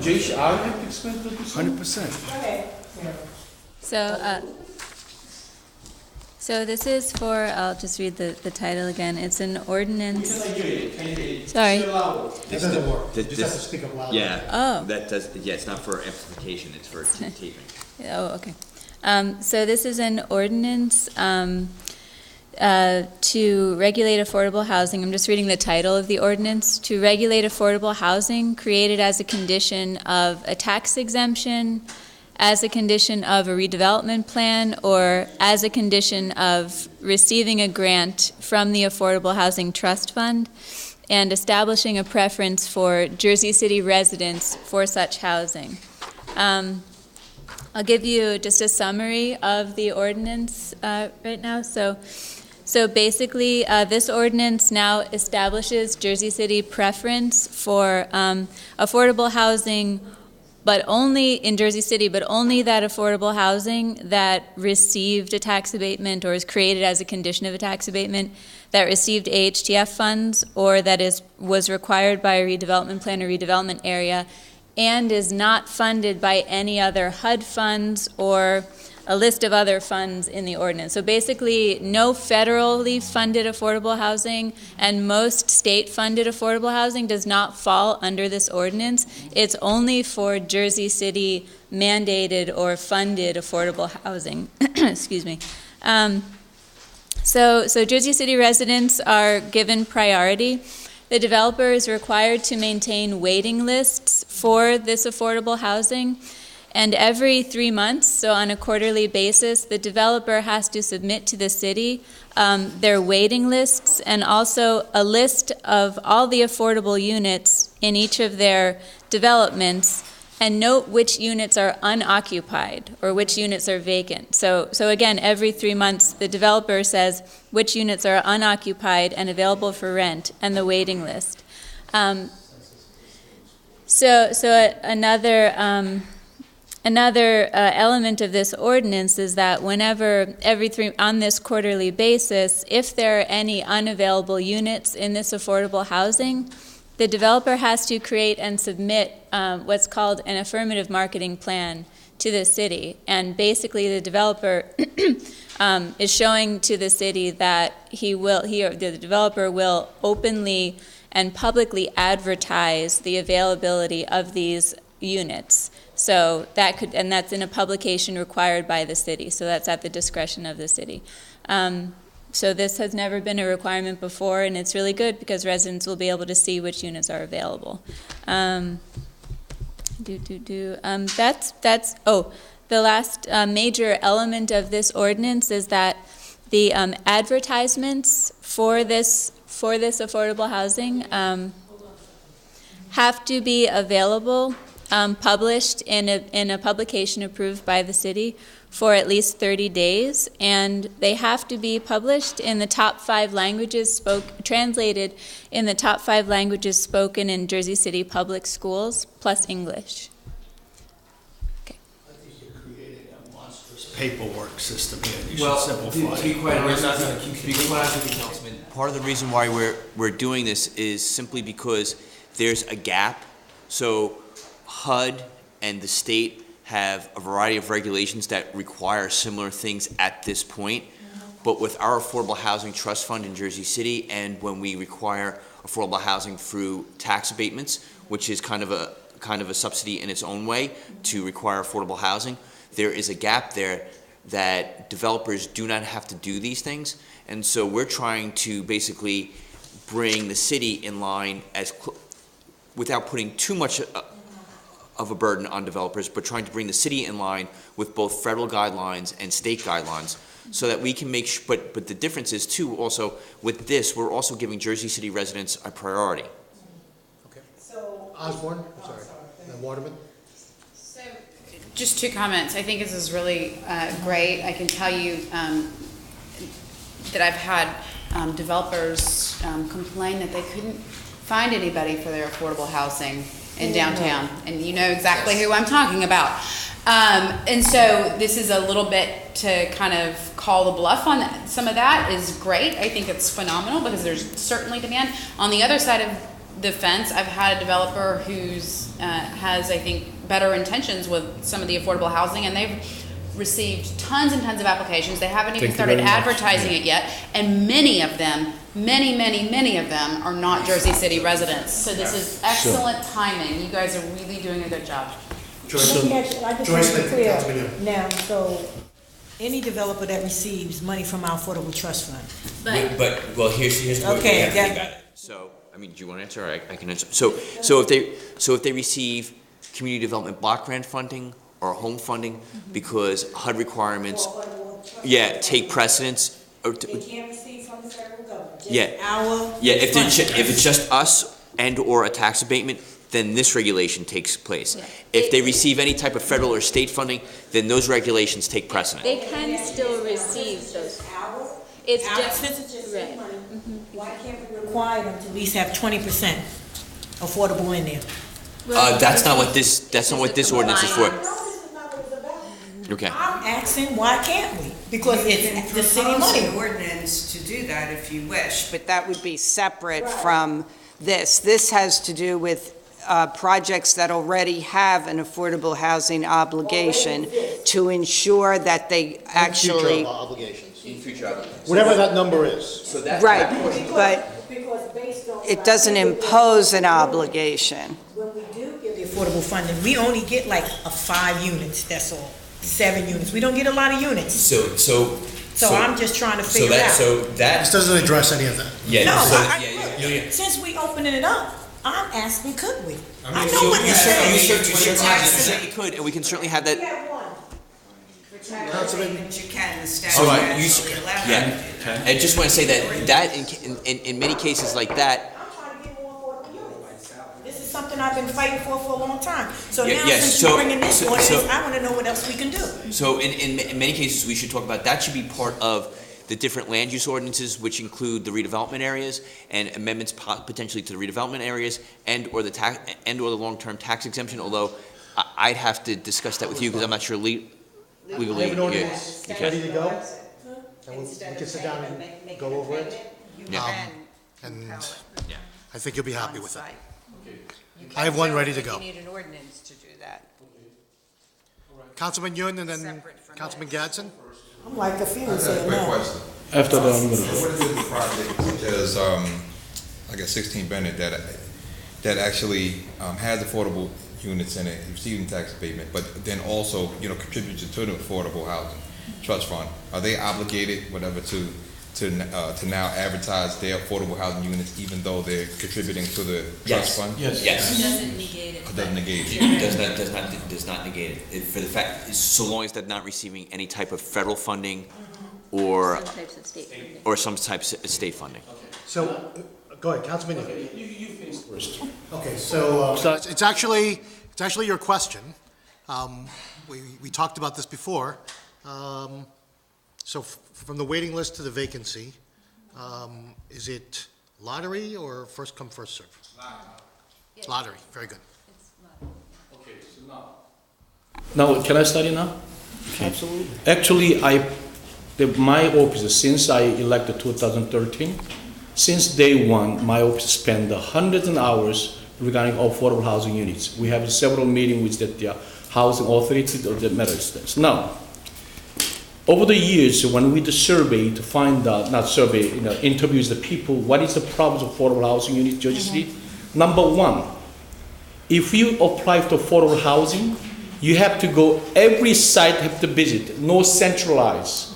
Jay, I have to explain to this? 100%. So this is for, I'll just read the title again. It's an ordinance. Sorry. This doesn't work. You just have to speak up loud. Yeah. Oh. That does, yeah, it's not for amplification, it's for taping. Oh, okay. So this is an ordinance to regulate affordable housing. I'm just reading the title of the ordinance. To regulate affordable housing created as a condition of a tax exemption, as a condition of a redevelopment plan, or as a condition of receiving a grant from the Affordable Housing Trust Fund, and establishing a preference for Jersey City residents for such housing. I'll give you just a summary of the ordinance right now. So basically, this ordinance now establishes Jersey City preference for affordable housing, but only in Jersey City, but only that affordable housing that received a tax abatement or is created as a condition of a tax abatement, that received AHTF funds, or that was required by a redevelopment plan or redevelopment area, and is not funded by any other HUD funds or a list of other funds in the ordinance. So basically, no federally funded affordable housing and most state-funded affordable housing does not fall under this ordinance. It's only for Jersey City mandated or funded affordable housing. Excuse me. So Jersey City residents are given priority. The developer is required to maintain waiting lists for this affordable housing. And every 3 months, so on a quarterly basis, the developer has to submit to the city their waiting lists and also a list of all the affordable units in each of their developments, and note which units are unoccupied or which units are vacant. So again, every 3 months, the developer says which units are unoccupied and available for rent and the waiting list. Another element of this ordinance is that whenever on this quarterly basis, if there are any unavailable units in this affordable housing, the developer has to create and submit what's called an affirmative marketing plan to the city. And basically the developer is showing to the city that the developer will openly and publicly advertise the availability of these units. So that's in a publication required by the city. So that's at the discretion of the city. So this has never been a requirement before, and it's really good because residents will be able to see which units are available. The last major element of this ordinance is that the advertisements for this affordable housing have to be available, published in a publication approved by the city for at least 30 days, and they have to be published in the top 5 languages translated in the top 5 languages spoken in Jersey City public schools, plus English. I think you're creating a monstrous paperwork system here. You Well, should simplify to be it. quite honest, Councilman, part of the reason why we're doing this is simply because there's a gap. So HUD and the state have a variety of regulations that require similar things at this point. But with our Affordable Housing Trust Fund in Jersey City, and when we require affordable housing through tax abatements, which is kind of a subsidy in its own way to require affordable housing, there is a gap there that developers do not have to do these things. And so we're trying to basically bring the city in line without putting too much of a burden on developers, but trying to bring the city in line with both federal guidelines and state guidelines so that we can make but the difference is too also with this, we're also giving Jersey City residents a priority. Okay. So Osborne, I'm sorry. And Waterman? So just 2 comments. I think this is really great. I can tell you that I've had developers complain that they couldn't find anybody for their affordable housing in downtown, and you know exactly who I'm talking about. And so this is a little bit to kind of call the bluff on that. Some of that is great. I think it's phenomenal because there's certainly demand. On the other side of the fence, I've had a developer who's has, I think, better intentions with some of the affordable housing, and they've received tons and tons of applications. They haven't even started advertising it yet, and many of them are not Jersey City residents. So this is excellent timing. You guys are really doing a good job. Joyce, I just want to be clear now, so any developer that receives money from our affordable trust fund. But here's the way Okay, we have to think about it. So I mean, do you want to answer? Or I can answer. So if they receive community development block grant funding or home funding because HUD requirements, take precedence. They can't receive from the federal government. If it's just us and or a tax abatement, then this regulation takes place. Yeah. If they receive any type of federal or state funding, then those regulations take precedent. They can still receive those. It's just right. Why can't we require them to at least have 20% affordable in there? That's not what this ordinance is for. Okay. I'm asking, why can't we? Because it's the city money. An ordinance to do that if you wish, but that would be separate from this. This has to do with projects that already have an affordable housing obligation to ensure that they actually. Future obligations. In future obligations. Whatever that number is. So that. Right, but it doesn't impose an obligation. When we do give the affordable funding, we only get like 5 units, that's all, 7 units. We don't get a lot of units. So I'm just trying to figure out. This doesn't address any of that. Yeah. No, since we opening it up, I'm asking, could we? I know what You you're saying. certainly could, and we can certainly have that. Councilman. You can, the So, yeah, I just want to say that in many cases like that. This is something I've been fighting for a long time. So Yeah, now yes, since so- you're bringing this so- ordinance, so- I want to know what else we can do. So in many cases, we should talk about, that should be part of the different land use ordinances, which include the redevelopment areas and amendments potentially to the redevelopment areas or the long-term tax exemption, although I'd have to discuss that with you because I'm not sure legally. We have an ordinance ready to go, and we can sit down and go over it. And I think you'll be happy with it. I have one ready to go. You need an ordinance to do that. Councilman Yun and then Councilman Gadsden? I'm like confused. Quick question. After that, I'm gonna So what is the project such as, like at 16 Bennett that actually has affordable units in it, receiving tax abatement, but then also, contributes to the affordable housing trust fund? Are they obligated, whatever, to now advertise their affordable housing units even though they're contributing to the trust fund? Yes. It doesn't negate it. It doesn't negate it. It does not negate it. For the fact, so long as they're not receiving any type of federal funding or Some types of state funding. or some types of state funding. So, go ahead, Councilman Yun. You finish first. Okay, so it's actually your question. We talked about this before. So from the waiting list to the vacancy, is it lottery or first come, first serve? Lottery, very good. Okay, so now, can I study now? Absolutely. Actually, my office, since I elected 2013, since day one, my office spent hundreds of hours regarding affordable housing units. We have several meetings with the housing authority of the United States. Now, over the years, when we did survey to find out, not survey, interviews the people, what is the problem of affordable housing unit, Jersey City? Number one, if you apply for affordable housing, you have to go, every site have to visit, no centralized.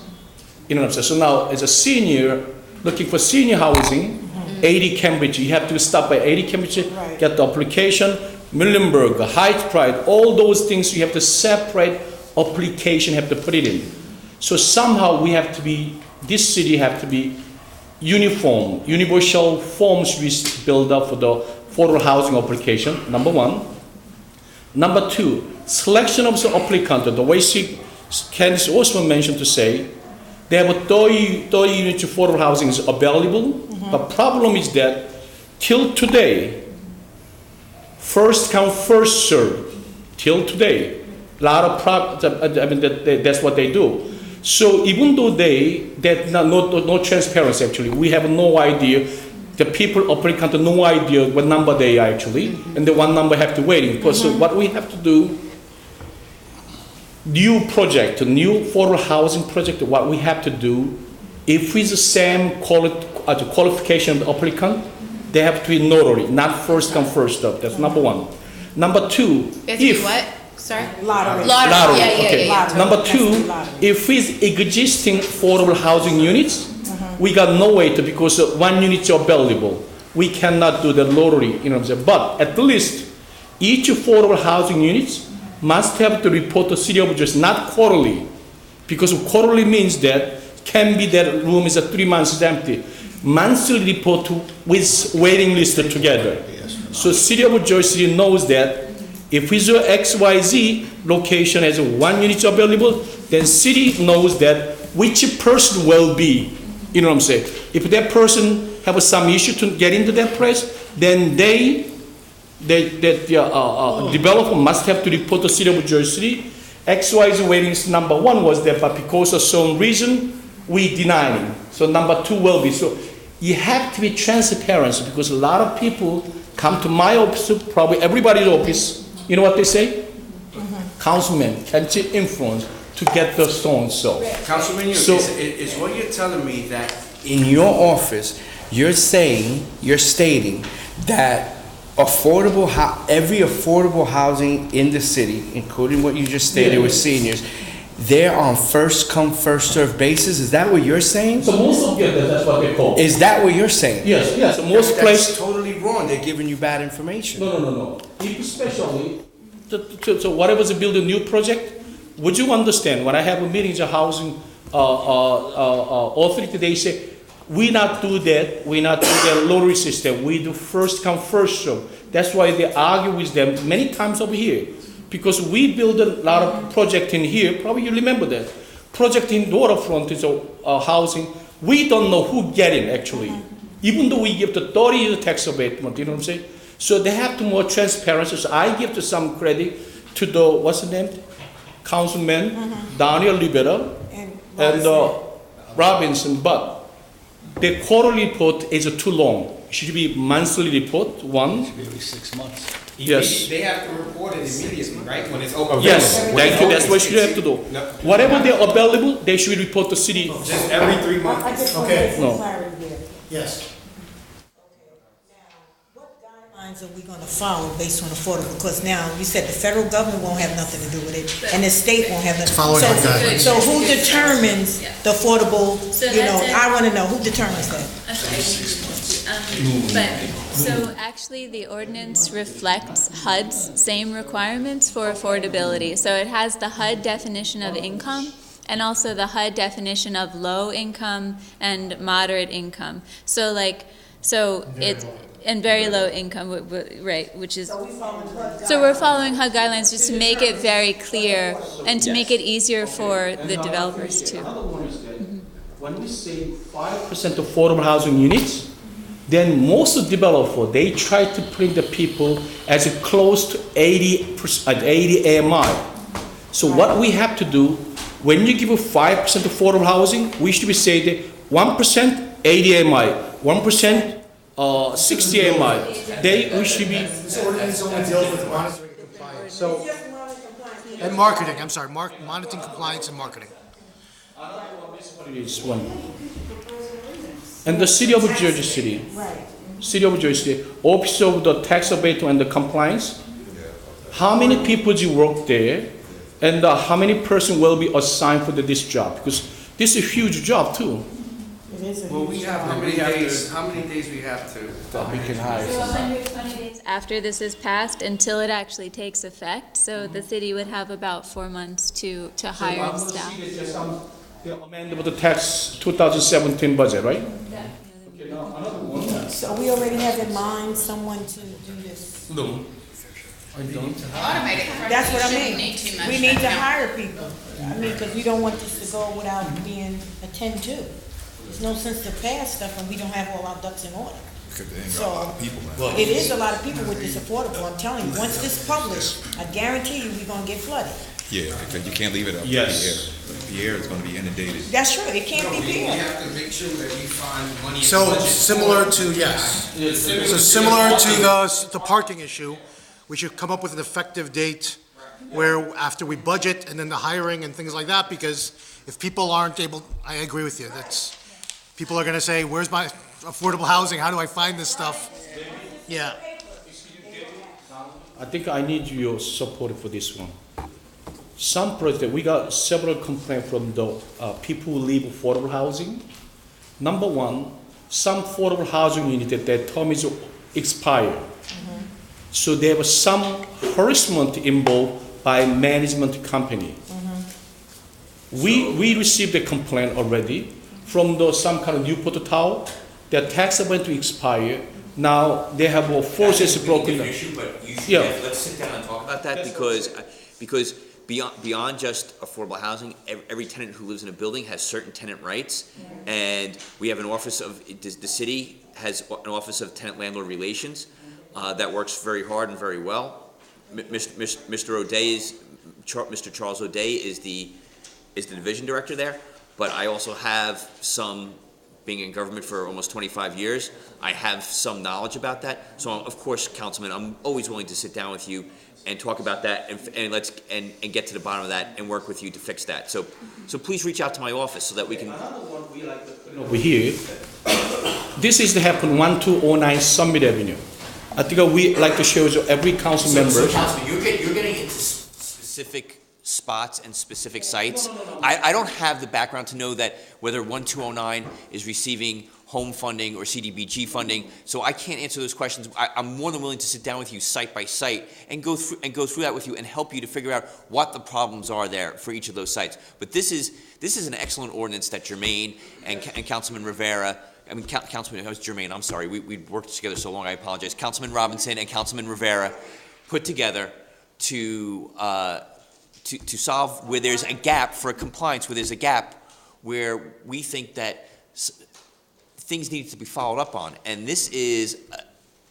You know what I'm saying? So now, as a senior, looking for senior housing, 80 Cambridge, you have to stop by 80 Cambridge, get the application, Muhlenberg, Heights Pride, all those things, you have to separate application, have to put it in. So somehow we have to be, this city have to be uniform, universal forms we build up for the affordable housing application, number one. Number two, selection of the applicant, the way Candice also mentioned to say, they have a 30 units of affordable housing is available. The problem is that till today, first come, first serve. Till today, a lot of that's what they do. So even though no transparency actually, we have no idea. The people applicant have no idea what number they are actually, and the one number have to wait. Because so what we have to do, new project, new affordable housing project, what we have to do, if it's the same qualification of the applicant, they have to be notary, not first come, first serve. That's number one. Number two, if what? Sorry? Lottery. Lottery. Yeah, okay. yeah. Number two, if it's existing affordable housing units, we got no way to, because one unit is available. We cannot do the lottery, you know what I'm saying? But at least each affordable housing units must have to report to City of Jersey, not quarterly, because quarterly means that can be that room is 3 months empty. Monthly report with waiting list together. So City of Jersey knows that if it's a XYZ location has 1 unit available, then city knows that which person will be. You know what I'm saying? If that person have some issue to get into that place, then developer must have to report to City of Jersey. XYZ waiting list number 1 was there, but because of some reason, we denied it. So number 2 will be. So you have to be transparent because a lot of people come to my office, probably everybody's office, you know what they say? Councilman, can't you influence to get the stones sold? Councilman, So- is what you're telling me that in your office, you're stating that every affordable housing in the city, including what you just stated with seniors, they're on first come, first served basis? Is that what you're saying? So most of them, that's what they call. Is that what you're saying? Yes, most That's places. totally wrong. They're giving you bad information. No. If especially, so whatever's a build a new project, would you understand, when I have a meeting, the housing authority, they say, we not do that lottery system, we do first come, first serve. That's why they argue with them many times over here. Because we build a lot of project in here, probably you remember that. Project in waterfront is a housing, we don't know who get it actually. Even though we give the 30 year tax abatement, you know what I'm saying? So they have to more transparency. So I give to some credit to the, what's the name? Councilman Daniel Rivera and Robinson, but the quarterly report is too long. It should be monthly report, one. Should be every 6 months. Yes. They have to report it immediately, right? When it's open. Yes, thank you, that's what you have to do. Whatever they're available, they should report to city. Just every 3 months. I just want to Okay. get some No. clarity there. Yes. Lines are we gonna follow based on affordable? Because now, you said the federal government won't have nothing to do with it, and the state won't have nothing. Following our guidelines. So who determines the affordable, So you know, that's it. I wanna know, who determines that? So actually, the ordinance reflects HUD's same requirements for affordability. So it has the HUD definition of income and also the HUD definition of low income and moderate income. So it's, and very low income, right, which is, so we're following HUD guidelines just to make it very clear and to make it easier for the developers to. When we say 5% affordable housing units, then most of the developer, they try to bring the people as close to 80 AMI. So what we have to do, when you give a 5% affordable housing, we should be saying that 1% 80 AMI, 1% 60 AMI. We should be. This ordinance only deals with monitoring and compliance. So, and marketing, I'm sorry, monitoring compliance and marketing. Is one. And the city of Jersey City, Office of the Tax Abatement and the Compliance, how many people do you work there, and how many person will be assigned for this job? Because this is a huge job too. Well, we have how many days we have to? We can hire So someone. 120 days after this is passed until it actually takes effect. So the city would have about 4 months to hire and staff. The amendment of the tax 2017 budget, right? So we already have in mind someone to do this. No. I don't. Automate it. That's what I Shouldn't mean. need too much We need to headcount. hire people. I mean, because we don't want this to go without being attended to. There's no sense to pass stuff when we don't have all our ducks in order. So, it is a lot of people with this affordable, I'm telling you. Once this published, I guarantee you, we're gonna get flooded. Yeah, because you can't leave it up to Yes. Pierre. Pierre is gonna be inundated. That's true, it can't be We fair. have to make sure that we find money. in the So budget. similar to, yes. So similar to the parking issue, we should come up with an effective date where after we budget and then the hiring and things like that, because if people aren't able, I agree with you, people are gonna say, where's my affordable housing? How do I find this stuff? Yeah. I think I need your support for this one. Some project, we got several complaints from the people who live affordable housing. Number one, some affordable housing unit that their term is expired. So there was some harassment involved by management company. We received a complaint already from some kind of Newport Tower. Their tax went to expire. Now they have a forces broken. Issue, but Yeah. let's sit down and talk about that because beyond just affordable housing, every tenant who lives in a building has certain tenant rights, and we have an office of the city has an office of tenant landlord relations that works very hard and very well. Mr. Charles O'Day is the division director there, but I also have some being in government for almost 25 years, I have some knowledge about that. So of course, Councilman, I'm always willing to sit down with you and talk about that and get to the bottom of that and work with you to fix that. So please reach out to my office so that we can. Over here, this is the happen 1209 Summit Avenue. I think we like to show you every council member. So Councilman, you're getting into specific spots and specific sites. I don't have the background to know that whether 1209 is receiving home funding or CDBG funding, so I can't answer those questions. I'm more than willing to sit down with you site by site and go through that with you and help you to figure out what the problems are there for each of those sites. But this is an excellent ordinance that Jermaine and Councilman Rivera. I mean, Councilman, that was Jermaine, I'm sorry, we worked together so long, I apologize. Councilman Robinson and Councilman Rivera put together to solve where there's a gap for compliance, where there's a gap where we think that things need to be followed up on. And this is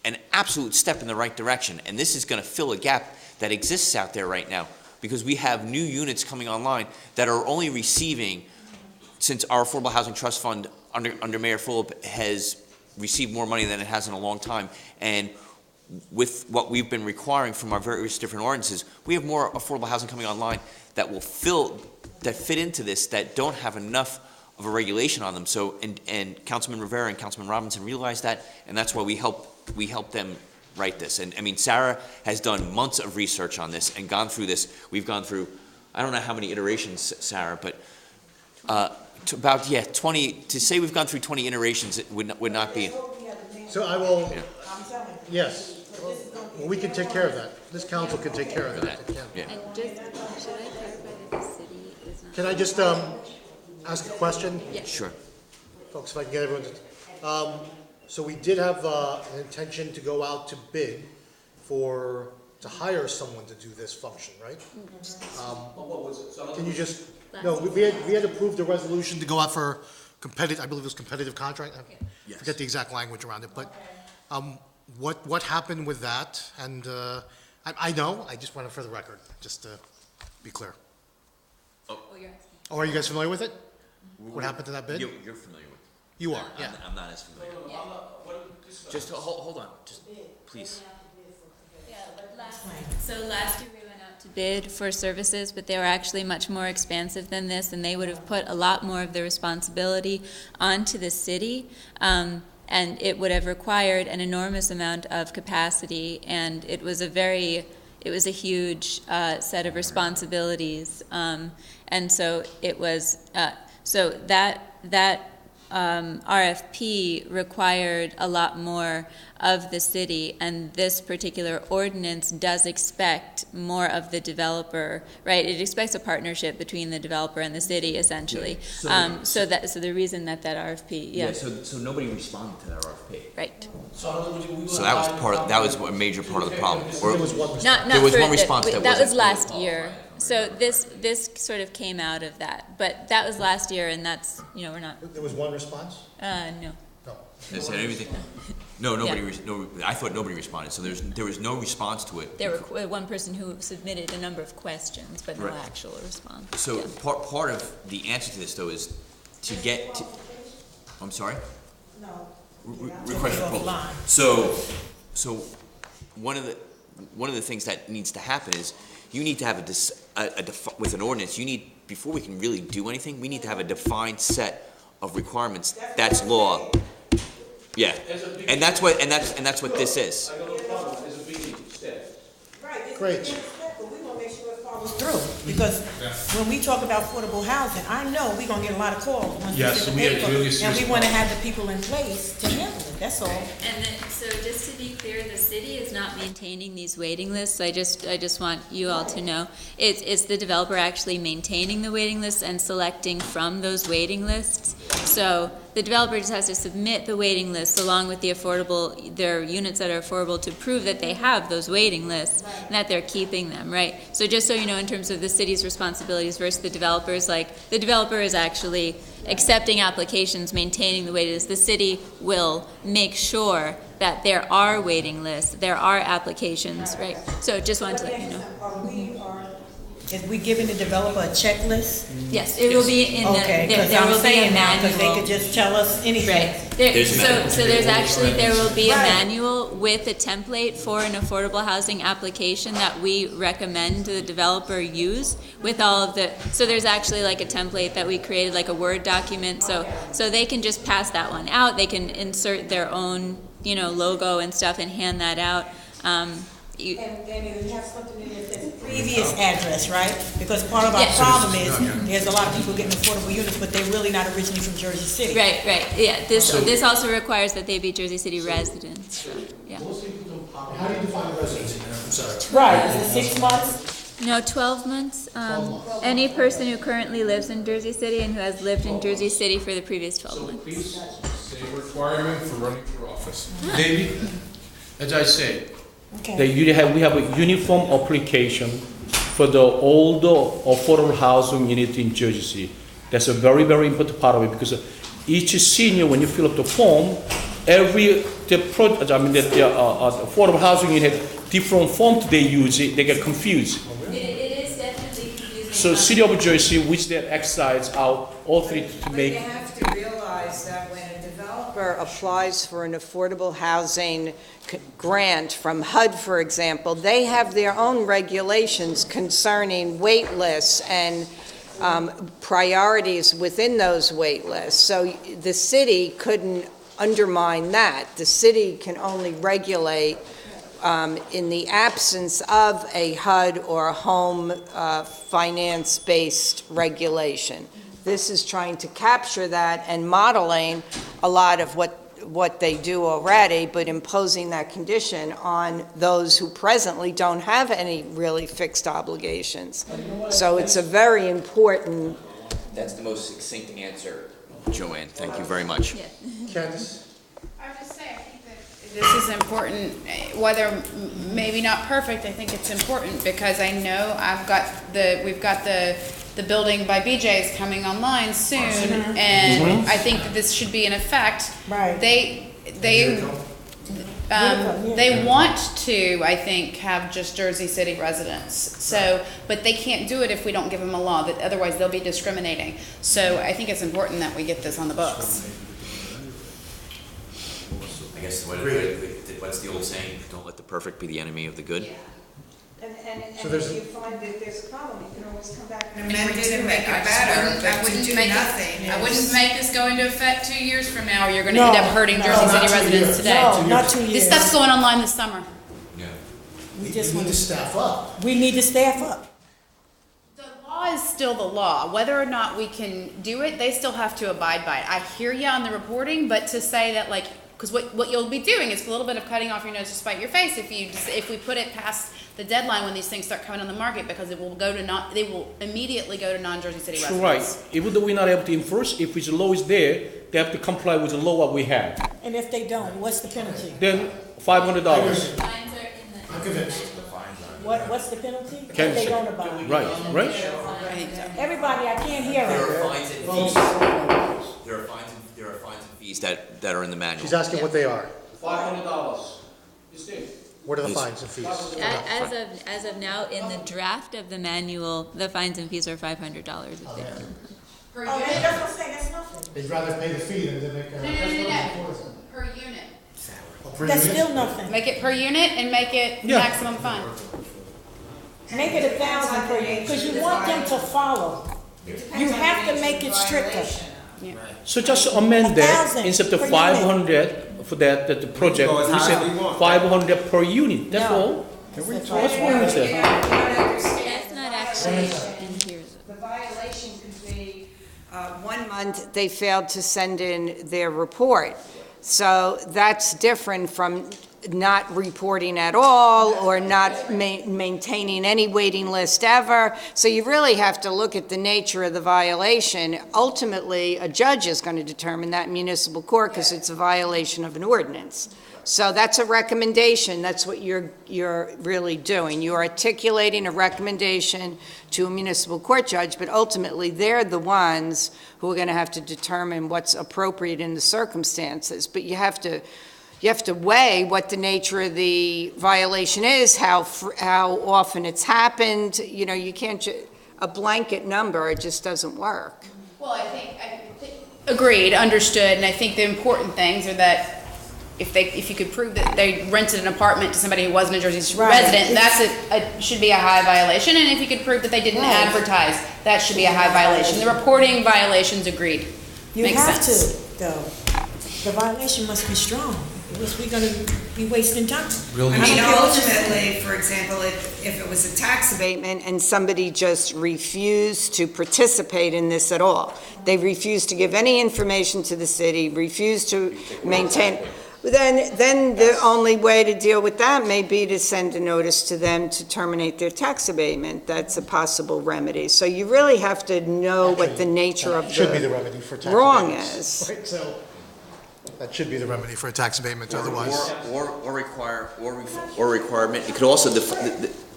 an absolute step in the right direction. And this is going to fill a gap that exists out there right now, because we have new units coming online that are only receiving, since our Affordable Housing Trust Fund under Mayor Fulop has received more money than it has in a long time. And with what we've been requiring from our various different ordinances, we have more affordable housing coming online that will fit into this, that don't have enough of a regulation on them. So, and Councilman Rivera and Councilman Robinson realize that, and that's why we help them write this. And I mean, Sarah has done months of research on this and gone through this. We've gone through, I don't know how many iterations, Sarah, but about 20. To say we've gone through 20 iterations, it would not be. So I will. Yes. Well, we can take care of that. This council can take care of that. Yeah. And just, should I clarify that the city is not? Can I just ask a question? Yeah. Sure. Folks, if I can get everyone to. So we did have an intention to go out to bid to hire someone to do this function, right? Can you just, no, we had approved a resolution to go out for competitive, I believe it was competitive contract. I forget the exact language around it, but what happened with that? And I know, I just want it for the record, just to be clear. Oh, you're asking. Oh, are you guys familiar with it? What happened to that bid? You're familiar with it. You are, yeah. I'm not as familiar. Just hold on, just please. So last year we went out to bid for services, but they were actually much more expansive than this, and they would have put a lot more of the responsibility onto the city, and it would have required an enormous amount of capacity, and it was a huge set of responsibilities, and so it was so that RFP required a lot more of the city, and this particular ordinance does expect more of the developer, right? It expects a partnership between the developer and the city, essentially. Yeah. So the reason that RFP, yeah. So nobody responded to that RFP. Right. So that was a major part of the problem. Or There was one response. That was last year. So this sort of came out of that, but that was last year, and that's, we're not. There was one response? No. Is there anything? No, nobody. No, I thought nobody responded. So there was no response to it. There were one person who submitted a number of questions, but no Right. actual response. So part of the answer to this, though, is to get to. I'm sorry. No. Request for proposal. So one of the things that needs to happen is you need to have with an ordinance. You need, before we can really do anything, we need to have a defined set of requirements. That's law. Yeah, and that's what this is. Great. Through, because when we talk about affordable housing, I know we're gonna get a lot of calls once we get the paper, and we wanna have the people in place to handle it, that's all. And then, so just to be clear, the city is not maintaining these waiting lists. I just want you all to know, it's the developer actually maintaining the waiting lists and selecting from those waiting lists. So the developer just has to submit the waiting lists along with their units that are affordable to prove that they have those waiting lists and that they're keeping them, right? So just so you know, in terms of the city's responsibilities versus the developers, like the developer is actually accepting applications, maintaining the waiting list. The city will make sure that there are waiting lists, there are applications, right? So just wanted to let you know. Is we giving the developer a checklist? Yes, it will be in the, Okay, there 'cause there I'm will be a saying that, 'cause they manual. could just tell us anything. Right. There, There's a manual. so there's actually, there will be a Right. manual with a template for an affordable housing application that we recommend the developer use with all of the, so there's actually like a template that we created, like a Word document, so they can just pass that one out, they can insert their own, logo and stuff and hand that out. And then you have something in there that says previous address, right? Because part of our Yeah. problem is, there's a lot of people getting affordable units, but they're really not originally from Jersey City. Right, yeah, this also requires that they be Jersey City residents, so, yeah. How do you define residency? I'm sorry. Right, is it 6 months? No, 12 months. Any person who currently lives in Jersey City and who has lived in Jersey City for the previous 12 months. Same requirement for running for office. David, as I said, Okay. we have a uniform application for the older affordable housing unit in Jersey City. That's a very, very important part of it, because each senior, when you fill up the form, the affordable housing unit, different forms they use, they get confused. It is definitely confusing. So City of Jersey, which they exercise out all three to But make. you have to realize that when a developer applies for an affordable housing grant from HUD, for example, they have their own regulations concerning wait lists and priorities within those wait lists. So the city couldn't undermine that. The city can only regulate in the absence of a HUD or a home finance-based regulation. This is trying to capture that and modeling a lot of what they do already, but imposing that condition on those who presently don't have any really fixed obligations. So it's a very important. That's the most succinct answer, Joanne. Thank you very much. Candace? I would just say, I think that this is important, whether maybe not perfect, I think it's important, because I know we've got the building by BJ's coming online soon, and I think that this should be in effect. Right. They want to, I think, have just Jersey City residents. So, but they can't do it if we don't give them a law, that otherwise they'll be discriminating. So I think it's important that we get this on the books. I guess what's the old saying? Don't let the perfect be the enemy of the good. And So there's if you find that there's a problem, you can always come back and amend redo it and make it I better. wouldn't make nothing. I wouldn't make this go into effect 2 years from now, or you're gonna end up hurting Jersey City residents today. No, not 2 years. This stuff's going online this summer. We just need to staff up. We need to staff up. The law is still the law. Whether or not we can do it, they still have to abide by it. I hear you on the reporting, but to say that, like, because what you'll be doing is a little bit of cutting off your nose to spite your face if we put it past the deadline when these things start coming on the market, because they will immediately go to non-Jersey City residents. Right. Even though we're not able to enforce, if the law is there, they have to comply with the law what we have. And if they don't, what's the penalty? Then $500. I'm convinced. What's the penalty? If Cancel. they don't abide? Right. Everybody, I can't hear There it. are fines and fees. There are fines and fees that are in the manual. She's asking what they are. $500. What are the fines and fees? As of now, in the draft of the manual, the fines and fees are $500 if they don't. Oh, that's what I'm saying, that's nothing. They'd rather pay the fee than to make a. No. Per unit. That's still nothing. Make it per unit and make it maximum fine. Make it 1,000 per year, because you want them to follow. You have to make it stricter. So just amend that 1,000 instead of per 500 for that the project. We said 500 per unit. That's No. all. What's wrong with that? That's not actually in here. The violation could be 1 month they failed to send in their report. So that's different from not reporting at all or not maintaining any waiting list ever. So you really have to look at the nature of the violation. Ultimately, a judge is going to determine that in municipal court because it's a violation of an ordinance. So that's a recommendation. That's what you're really doing. You're articulating a recommendation to a municipal court judge, but ultimately they're the ones who are going to have to determine what's appropriate in the circumstances. But you have to you have to weigh what the nature of the violation is, how often it's happened. You know, you can't, a blanket number, it just doesn't work. Well, I think, agreed, understood, and I think the important things are that if you could prove that they rented an apartment to somebody who wasn't a Jersey resident, that's should be a high violation, and if you could prove that they didn't advertise, that should be a high violation. The reporting violations, agreed. You Makes have sense. to, though. The violation must be strong, because we're gonna be wasting time. I mean, ultimately, for example, if it was a tax abatement and somebody just refused to participate in this at all, they refused to give any information to the city, refused to maintain, then the only way to deal with that may be to send a notice to them to terminate their tax abatement. That's a possible remedy. So you really have to know what the nature of Should be the remedy for tax wrong abatements. is. Right, so that should be the remedy for a tax abatement, otherwise. Or requirement, it could also,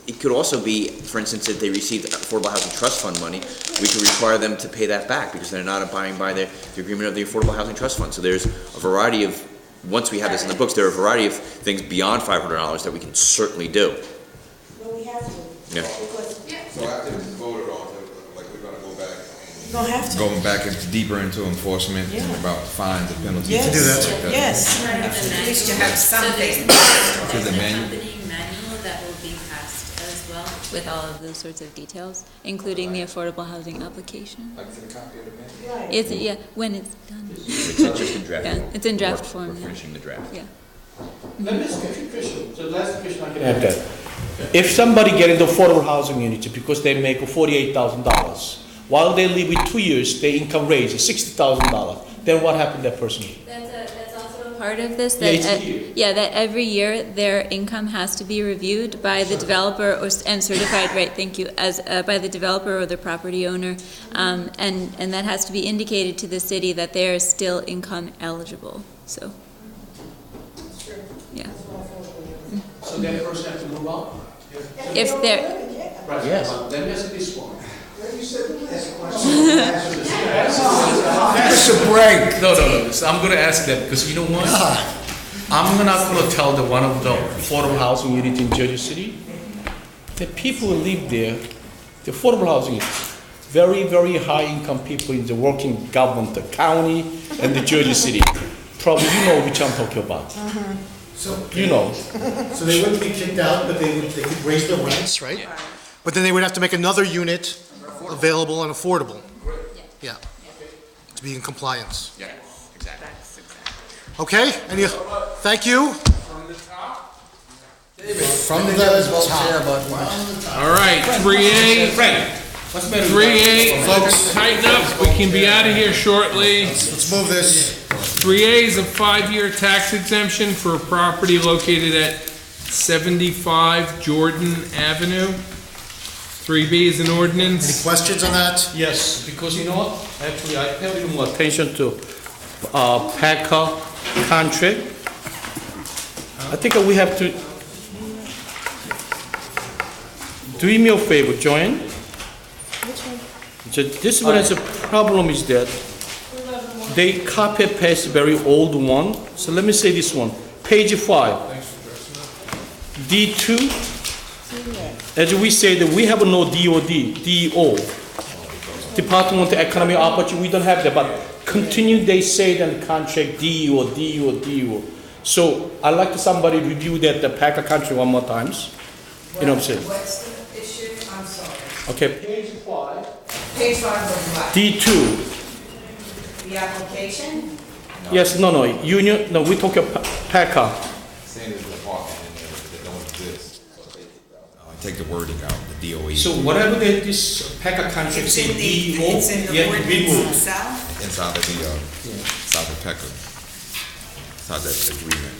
it could also be, for instance, if they received Affordable Housing Trust Fund money, we could require them to pay that back because they're not abiding by the agreement of the Affordable Housing Trust Fund. So there's a variety of, once we have this in the books, there are a variety of things beyond $500 that we can certainly do. But we have to. Yeah. So after it's voted on, like we're gonna go back You're gonna have to. going back deeper into enforcement and about fines and penalties. Yes. To do that. Yes. At least you have something. There's a manual. accompanying manual that will be passed as well, with all of those sorts of details, including the affordable housing application. Like, is it a copy of the manual? It's, yeah, when it's done. It's just in draft. Yeah, it's in draft We're form. We're finishing the draft. Yeah. Let me ask you a few questions. So last question I can have that. If somebody get into affordable housing unit because they make $48,000, while they live with 2 years, their income raise is $60,000, then what happened to that person? That's also a part of this, Yeah, that, it's a year. that every year their income has to be reviewed by the developer and certified, right, thank you, as, by the developer or the property owner. And that has to be indicated to the city that they are still income eligible, so. Yeah. So that person has to move out? If they're, Right. Yes. Then there's this one. That's a break. No. So I'm gonna ask that because you know what? I'm not gonna tell the one of the Affordable housing unit in Jersey City. The people who live there, the affordable housing is very, very high income people in the working government, the county and the Jersey City. Probably you know which I'm talking about. So, You know. so they wouldn't be kicked out, but they could raise their rents, right? But then they would have to make another unit available and affordable. Yeah. To be in compliance. Yeah, exactly. Okay, thank you. From the top? From the top. All right, 3A, Frank. What's better? 3A, folks, tighten up, we can be out of here shortly. Let's move this. 3A is a 5-year tax exemption for a property located at 75 Jordan Avenue. 3B is an Any ordinance. questions on that? Yes, because you know what? Actually, I pay a little more attention to PACA contract. I think we have to do me a favor, Joanne. This one has a problem is that they copy paste very old one. So let me say this one, page 5, D2. As we say that we have no DOD, DO, Department of Economic Opportunity, we don't have that, but continue they say that the contract DO. So I'd like somebody review that, the PACA contract one more times. You know what I'm saying? What's the issue? I'm sorry. Okay, page 5. Page 5 of what? D2. The application? Yes, no, union, no, we talk about PACA. Saying there's an apartment in there that don't exist. Take the wording out, the DOE. So whatever this PACA contract say DO, you have to remove. Inside of the, inside the PECA. Inside that agreement.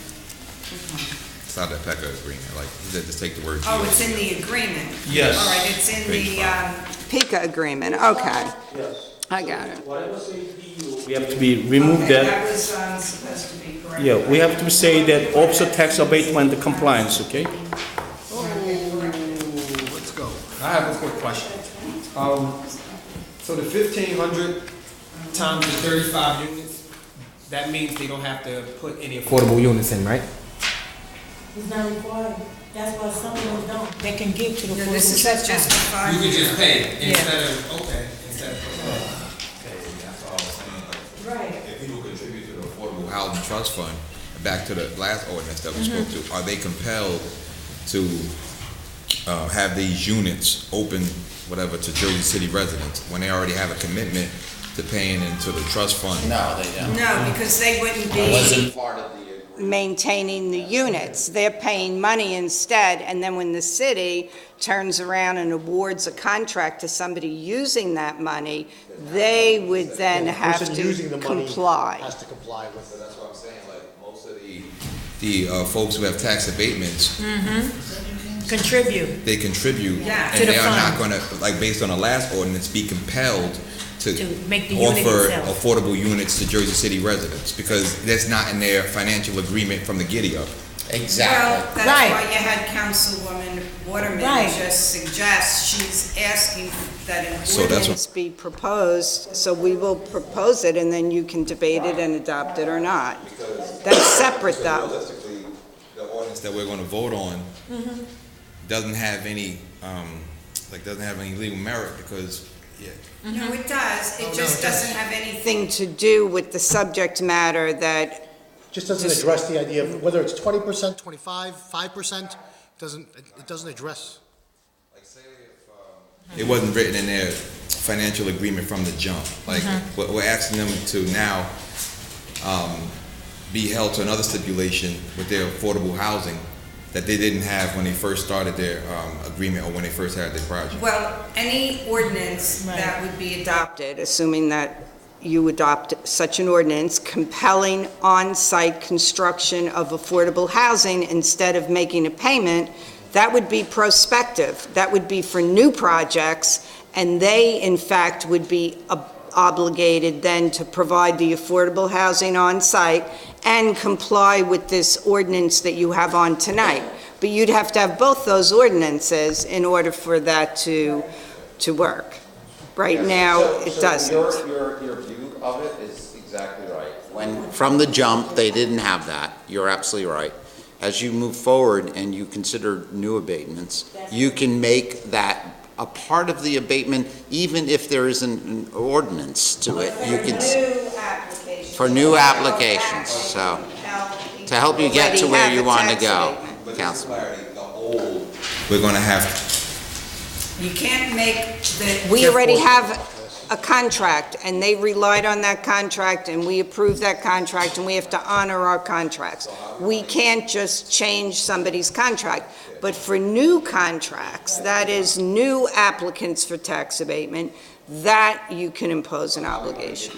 Inside that PECA agreement, like, he said, just take the word. Oh, it's in the agreement? Yes. All right, it's in Page the PICA agreement, okay. Yes. I got it. Whatever say DO, we have to be, remove Okay, that. that was supposed to be correct. Yeah, we have to say that officer tax abatement compliance, okay? Let's go. I have a quick question. So the 1,500 times the 35 units, that means they don't have to put any affordable units in, right? It's not required. That's why some of them don't. They can give to the affordable This is trust just fund. a You could just pay it Yeah. instead of, okay, instead of. That's all I was saying, like, Right. if people contribute to the Affordable Housing Trust Fund, back to the last ordinance that we spoke to, are they compelled to have these units open, whatever, to Jersey City residents, when they already have a commitment to paying into the trust fund? No, they don't. No, because they wouldn't It wasn't be part of the. maintaining the units. They're paying money instead, and then when the city turns around and awards a contract to somebody using that money, they would then The have person to using the money comply. has to comply with So that's what I'm saying, like, most of the folks who have tax abatements, Contribute. they contribute, Yeah. and To the they are not fund. gonna, like, based on the last ordinance, be compelled to make the unit offer itself. affordable units to Jersey City residents, because that's not in their financial agreement from the giddy-up. Well, that's Right. why you had Councilwoman Waterman Right. just suggest, she's asking that an So that's what- ordinance be proposed, so we will propose it, and then you can debate it and adopt it or not. That's separate, though. Realistically, the ordinance that we're gonna vote on doesn't have any, doesn't have any legal merit, because, No, it does, it just doesn't have anything to do with the subject matter that. Just doesn't address the idea of whether it's 20%, 25, 5%, it doesn't address. it wasn't written in their financial agreement from the jump. Like, we're asking them to now, be held to another stipulation with their affordable housing that they didn't have when they first started their, agreement, or when they first had their project. Well, any ordinance that would be adopted, assuming that you adopt such an ordinance, compelling on-site construction of affordable housing instead of making a payment, that would be prospective. That would be for new projects, and they, in fact, would be obligated then to provide the affordable housing on-site and comply with this ordinance that you have on tonight. But you'd have to have both those ordinances in order for that to work. Right now, it doesn't. Your view of it is exactly right. When, from the jump, they didn't have that, you're absolutely right. As you move forward and you consider new abatements, you can make that a part of the abatement, even if there isn't an ordinance to it. You can, for new applications, so, to help you get to where you want to go, Councilman. We're gonna have, You can't make the. We already have a contract, and they relied on that contract, and we approved that contract, and we have to honor our contracts. We can't just change somebody's contract. But for new contracts, that is, new applicants for tax abatement, that you can impose an obligation.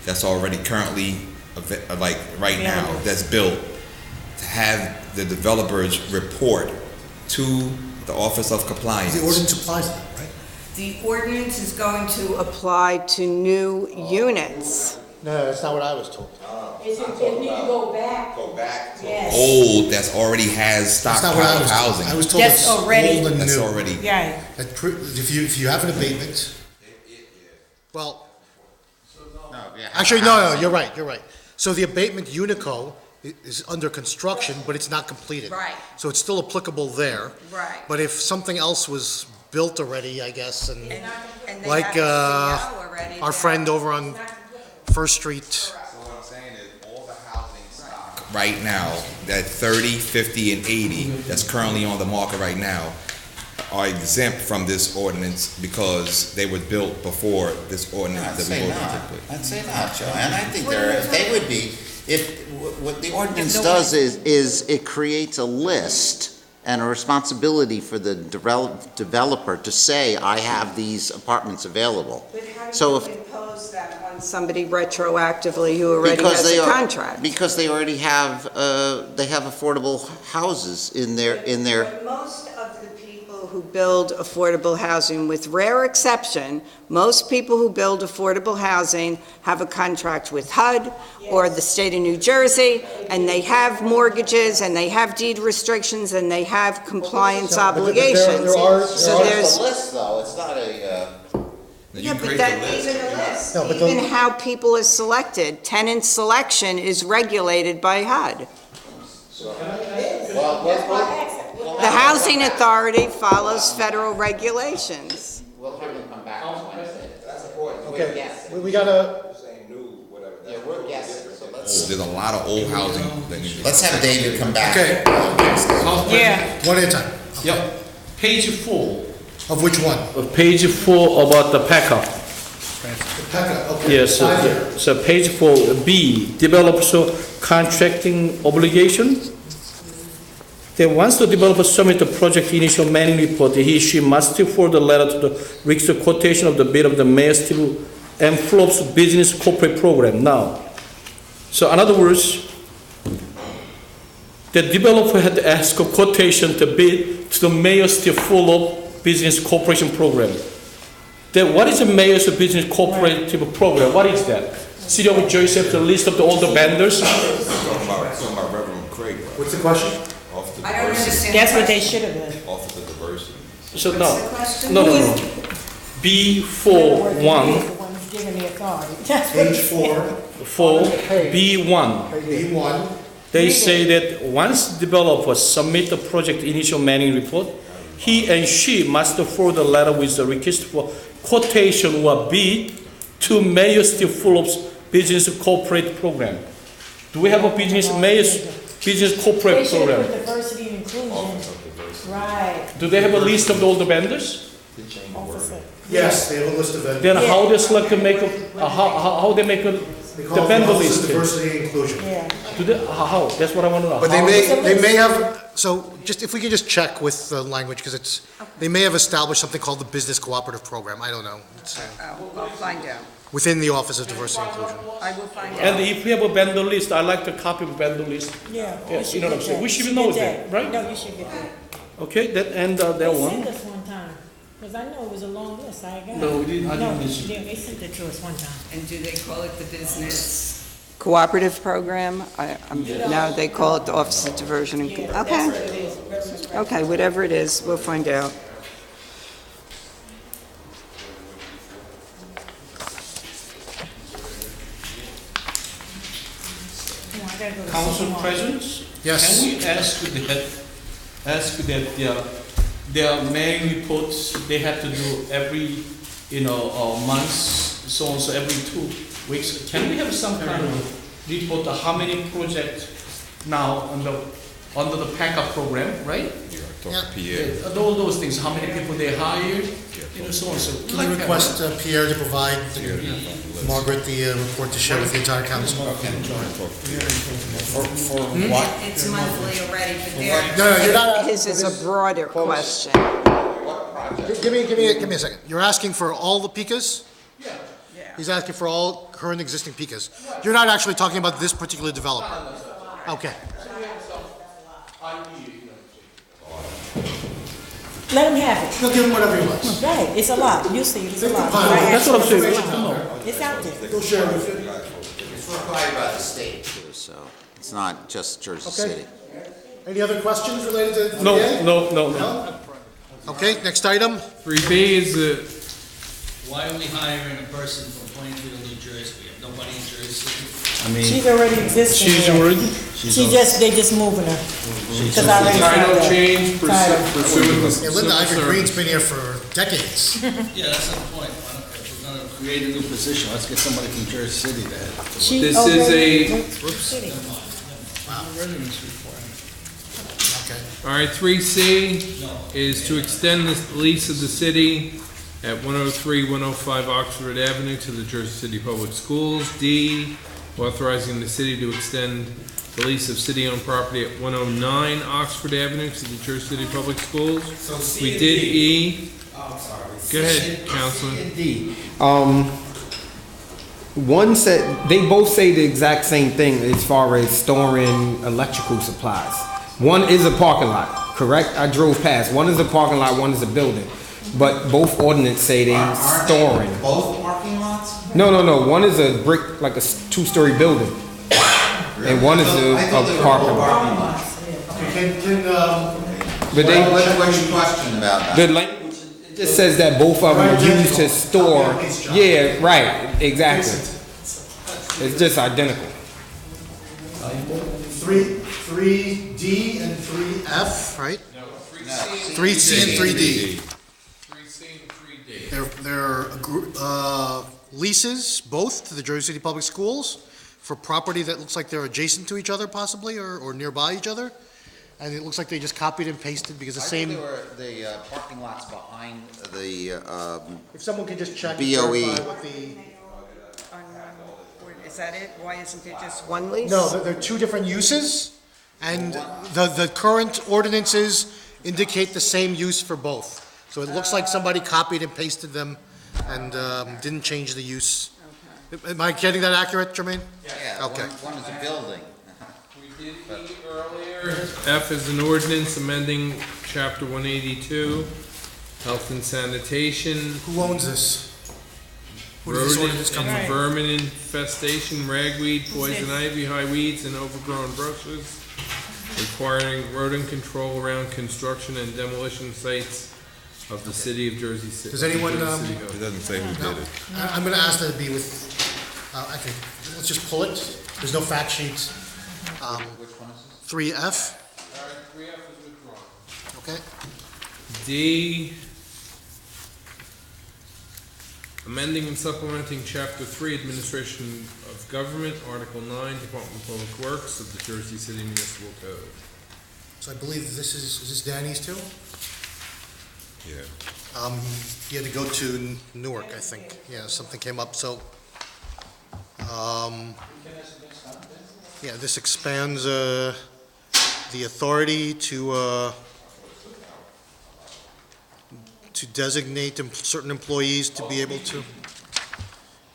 that's already currently, like, right now, that's built, to have the developers report to the Office of Compliance. The ordinance applies to that, right? The ordinance is going to apply to new units. No, that's not what I was told. If you need to go back. Go back to Yes. old, that's already has That's not what stockpile I was told. housing. I was told That's it's already- old and That's new. already, Yeah. If you have an abatement, well, No, yeah. actually, no, you're right. So the abatement Unico is under construction, but it's not completed. Right. So it's still applicable there. Right. But if something else was built already, I guess, and And they like, have a CO already, our they're- friend over on First Street. So what I'm saying is, all the housing stock right now, that 30, 50, and 80, that's currently on the market right now, are exempt from this ordinance because they were built before this ordinance I'd that we say voted not. to put. I'd say not, Joe, and I think they would be, what the ordinance does is it creates a list and a responsibility for the developer to say, I have these apartments available. But how do So you if, impose that on somebody retroactively who already because has they a are, contract? because they already have, they have affordable houses in their. But most of the people who build affordable housing, with rare exception, most people who build affordable housing have a contract with HUD or the state of New Jersey, and they have mortgages, and they have deed restrictions, and they have compliance obligations. There are So there's, list, though, it's not Then Yeah, you but create that, the list. even the list, No, but the- even how people is selected, tenant selection is regulated by HUD. The Housing Authority follows federal regulations. We'll have them come back on Wednesday. That's important. Okay, we gotta, Yeah, we're guessing, so let's. There's a lot of old housing that needs to be. Let's have David come back. okay, Yeah. one at a time. Yep. Page 4. Of which one? Page 4 about the PACA. PECA, okay. Yes, so page 4B, developer contracting obligation. Then once the developer submit the project initial manning report, she must forward the letter to the register quotation of the bid of the mayor steel envelopes business corporate program. Now, so in other words, the developer had to ask a quotation to bid to the mayor's steel envelope business corporation program. Then what is the mayor's business cooperative program? What is that? City of Jersey have the list of all the vendors. Talking about Reverend Craig, right? What's the question? Off the I don't diversity. understand. That's what they should have done. Off of the diversity. So What's no, the question? no. The B41, ones given the authority. That's what Page it 4, B1. B1. They say that once developer submit the project initial manning report, he and she must forward a letter with the request for quotation or bid to Mayor Steve Phillips Business Corporate Program. Do we have a Mayor's Business They Corporate should have Program? put diversity and inclusion. Right. Do they have a list of all the vendors? Officer. Yes, they have a list of vendors. Then how they select to make how they make They call the it vendor Office list? of Diversity and Inclusion. Yeah. Do they, how? That's what I want to know. But How- they may have, so just, if we could just check with the language, because it's, they may have established something called the Business Cooperative Program, I don't know. It's, I'll find out. within the Office of Diversity and Inclusion. I will find And out. if we have a vendor list, I like to copy the vendor list. Yeah. Yes, we you know what I'm should saying. get We that. should You know get that, right? No, you should get that. Okay, that and that They one. sent us one time, because I know it was a long list, I got it. No, we didn't- I didn't No, listen. they sent it to us one time. And do they call it the business cooperative program? No, they call it the Office of Diversion and, Yeah, that's what okay. it is. Reverend Craig. Okay, whatever it is, we'll find out. No, I gotta go to Council City Hall. Presidents? Yes. Can we ask that their main reports, they have to do every, months, so on, so every 2 weeks. Can we have some kind of report of how many projects now under the PACA program, right? Talk to Pierre. All those things, how many people they hired, so on, so. Can you request Pierre to provide Margaret the report to share with the entire council? For what? It's monthly already, but No, you're not. His is a broader question. Give me a second. You're asking for all the PICAs? Yeah. He's asking for all current existing PICAs. You're not actually talking about this particular developer? Okay. Let him have it. He'll give him whatever he wants. Right, it's a lot, you see, it's a lot. That's what I'm saying. It's out there. He'll share with you. It's required by the state too, so it's not just Jersey City. Any other questions related to? No, DA? no. Okay, next item. 3B is Why are we hiring a person from Plainfield, New Jersey? We have nobody in Jersey. She's already existing. She's there. already, They just moving her. Because I already title found out. change Title. pursuant to Yeah, Linda Ivy civil Green's service. been here for decades. Yeah, that's not the point. If we're gonna create a new position, let's get somebody from Jersey City to head up. She This is already a- went to the city. Okay. All right, 3C is to extend the lease of the city at 103, 105 Oxford Avenue to the Jersey City Public Schools. D, authorizing the city to extend the lease of city-owned property at 109 Oxford Avenue to the Jersey City Public Schools. We did E. I'm sorry. Go ahead, Councilman. D. One said, they both say the exact same thing as far as storing electrical supplies. One is a parking lot, correct? I drove past. One is a parking lot, one is a building. But both ordinance say they storing. Both parking lots? No. One is a brick, like a two-story building. And one is a parking lot. Okay, But they, What's your question about that? the language It just says that both of them are used to store. Yeah, right, exactly. It's just identical. 3D and 3F, right? No, 3C and 3D. 3C and 3D. They're leases, both to the Jersey City Public Schools, for property that looks like they're adjacent to each other possibly, or nearby each other. And it looks like they just copied and pasted because the same. I think they were the parking lots behind the If someone could just check. BOE. Is that it? Why isn't there just one lease? No, they're two different uses, and the current ordinances indicate the same use for both. So it looks like somebody copied and pasted them and didn't change the use. Am I getting that accurate, Jermaine? Yeah, Okay. one is a building. We did E earlier. F is an ordinance amending chapter 182, health and sanitation. Who owns this? Where does this ordinance come Rodent and from? vermin infestation, ragweed, poison ivy, high weeds, and overgrown bushes, requiring rodent control around construction and demolition sites of the city of Jersey City. Does anyone, It doesn't say who did it. I'm gonna ask that it be with, actually, let's just pull it. There's no fact sheet. Which one is this? 3F, All right, 3F is withdrawn. okay? D, amending and supplementing Chapter 3, Administration of Government, Article 9, Department of Public Works of the Jersey City Municipal Code. So I believe this is this Danny's too? Yeah. He had to go to Newark, I think. Yeah, something came up, so. Yeah, this expands, the authority to designate certain employees to be able to.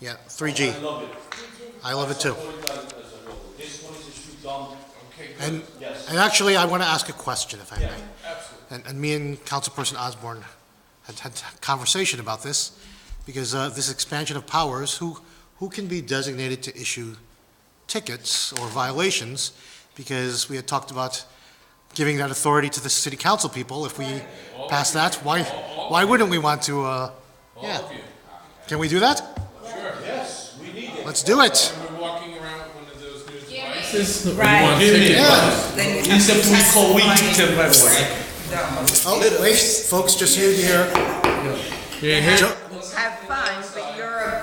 Yeah, 3G. I love it too. And actually, I want to ask a question, if I may. And me and Councilperson Osborne had a conversation about this, because this expansion of powers, who can be designated to issue tickets or violations? Because we had talked about giving that authority to the city council people. If we pass that, why wouldn't we want to, yeah. Can we do that? Sure. Yes, we need it. Let's do it. We're walking around with one of those new devices. Right. Oh, wait, folks, just here. Have fun, but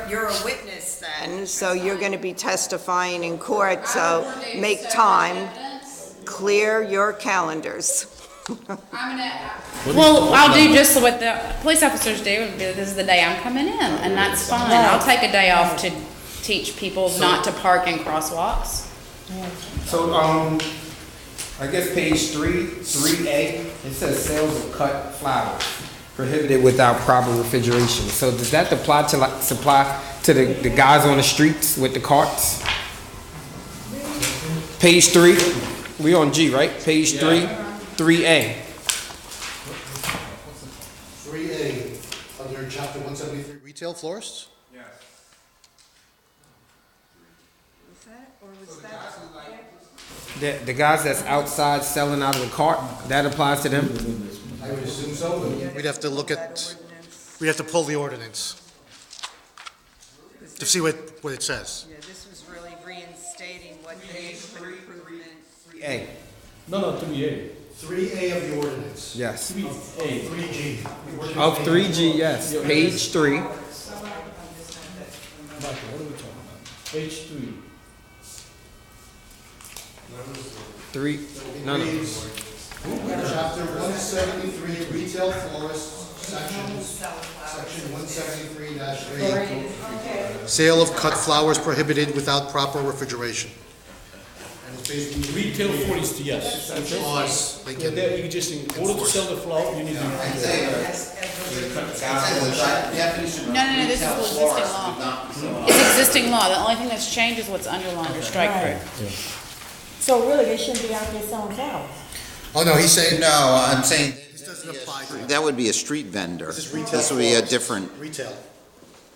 you're a witness then, so you're going to be testifying in court, so make time, clear your calendars. Well, I'll do just what the police officers do. This is the day I'm coming in, and that's fine. I'll take a day off to teach people not to park in crosswalks. So, I guess page 3A, it says sales of cut flowers prohibited without proper refrigeration. So does that apply to the guys on the streets with the carts? Page 3, we on G, right? Page 3, 3A. 3A, under chapter 173, retail florists? The guys that's outside selling out of the cart, that applies to them? I would assume so, but we'd have to look at, we'd have to pull the ordinance to see what it says. Yeah, this was really reinstating what they improvement. 3A. No, 3A. 3A of the ordinance. Yes. 3A. 3G. Of 3G, yes. Page 3. Michael, what are we talking about? Page 3. 3. No. Chapter 173, retail florists, section 173-3. Sale of cut flowers prohibited without proper refrigeration. And it's basically. Retail florist, yes. Laws, they can. You just, in order to sell the flower, you need to. No, this is existing law. It's existing law. The only thing that's changed is what's underlined or strike through. So really, they shouldn't be out there selling flowers. Oh, no, he's saying. No, I'm saying. This doesn't apply to. That would be a street vendor. This is retail. This would be a different, Retail.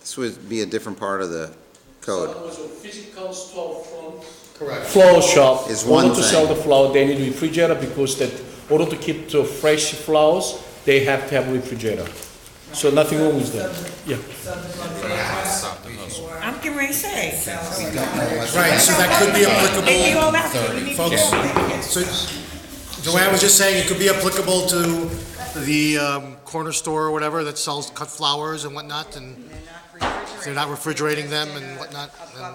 this would be a different part of the code. Physical store from. Correct. Flower shop, Is in one order to sell thing. the flower, they need refrigerator because that, in order to keep the fresh flowers, they have to have refrigerator. So nothing wrong with that. Yeah. I'm getting ready to say. Right, so that could be Maybe all that. applicable, folks. So, Joanne was just saying it could be applicable to the corner store or whatever that sells cut flowers and whatnot, and if they're not refrigerating them and whatnot. then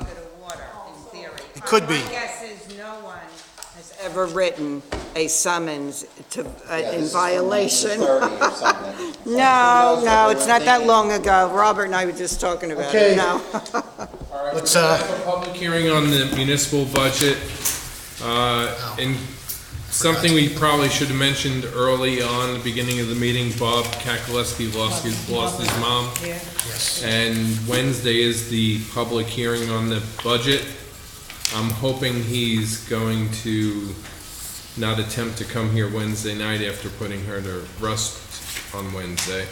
It could be. My guess is no one has ever written a summons to, in violation. No, it's not that long ago. Robert and I were just talking about Okay. it, no. Let's, have a public hearing on the municipal budget. And something we probably should have mentioned early on, the beginning of the meeting, Bob Kakaleski lost his mom. Yes. And Wednesday is the public hearing on the budget. I'm hoping he's going to not attempt to come here Wednesday night after putting her to rest on Wednesday.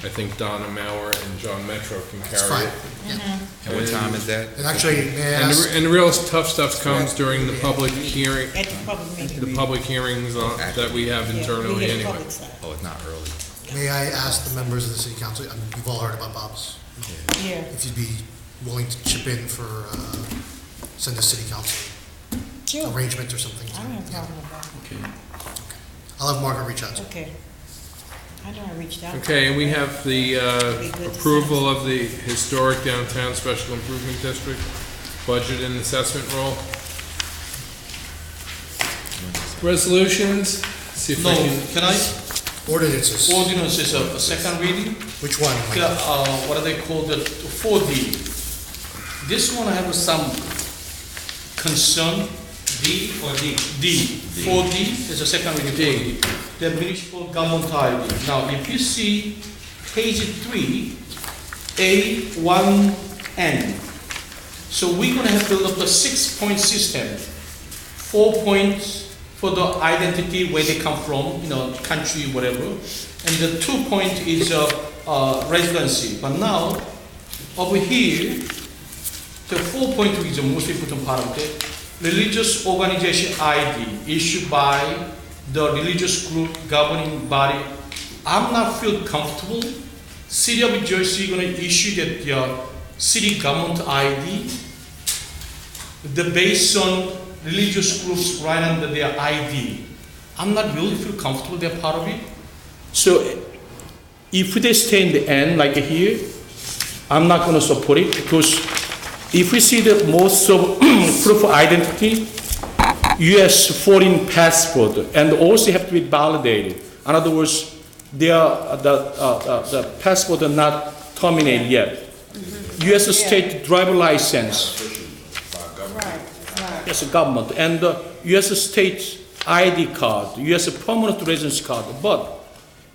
I think Donna Maurer and John Metro can carry it. And what time is that? And actually, may I ask? And the real tough stuff comes during the public hearing, At the public meeting. the public hearings that we have internally anyway. Oh, it's not early. May I ask the members of the city council, I mean, you've all heard about Bob's, Yeah. if you'd be willing to chip in for, send a city council Sure. arrangement or something. I don't have a problem with that. I'll have Margaret reach out to you. Okay. I know I reached out. Okay, and we have the approval of the historic downtown special improvement district budget and assessment roll. Resolutions, see if I No, can. can I? Ordinances. Ordinance is a second reading. Which one? What are they called, the 4D. This one I have some concern. D or D? D. 4D is a second reading. D. The municipal government ID. Now, if you see page 3, A1N. So we're gonna have to build up a 6-point system. 4 points for the identity, where they come from, country, whatever. And the 2 point is residency. But now, over here, the 4 point is the most important part of it. Religious organization ID issued by the religious group governing body. I'm not feel comfortable. City of Jersey gonna issue that city government ID. The based on religious groups right under their ID. I'm not really feel comfortable they're part of it. So if they stay in the end like here, I'm not gonna support it, because if we see the most of proof of identity, U.S. foreign passport, and also have to be validated. In other words, the passport are not terminated yet. U.S. state driver license. Yes, government, and U.S. state ID card, U.S. permanent residence card. But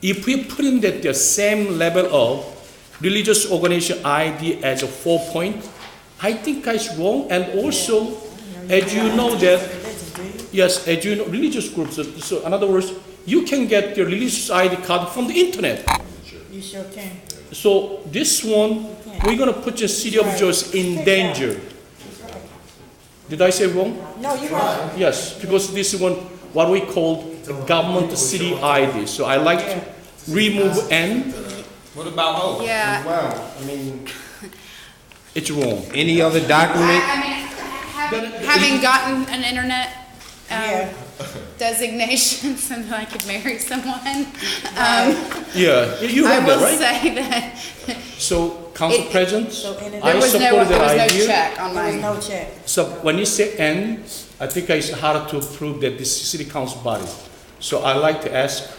if we put in that the same level of religious organization ID as a 4 point, I think it's wrong. And also, as you know that, yes, as you know, religious groups. So in other words, you can get your religious ID card from the internet. You sure can. So this one, we're gonna put the city of Jersey in danger. Did I say wrong? No, you're right. Yes, because this one, what we call the government city ID. So I like to remove N. What about O? Yeah. Wow, I mean, it's wrong. Any other document? I mean, having gotten an internet designation so that I could marry someone. Yeah, you have I that, will right? say that So, Council President, there was no check on There was my. no check. So when you say N, I think it's hard to prove that this is city council body. So I like to ask,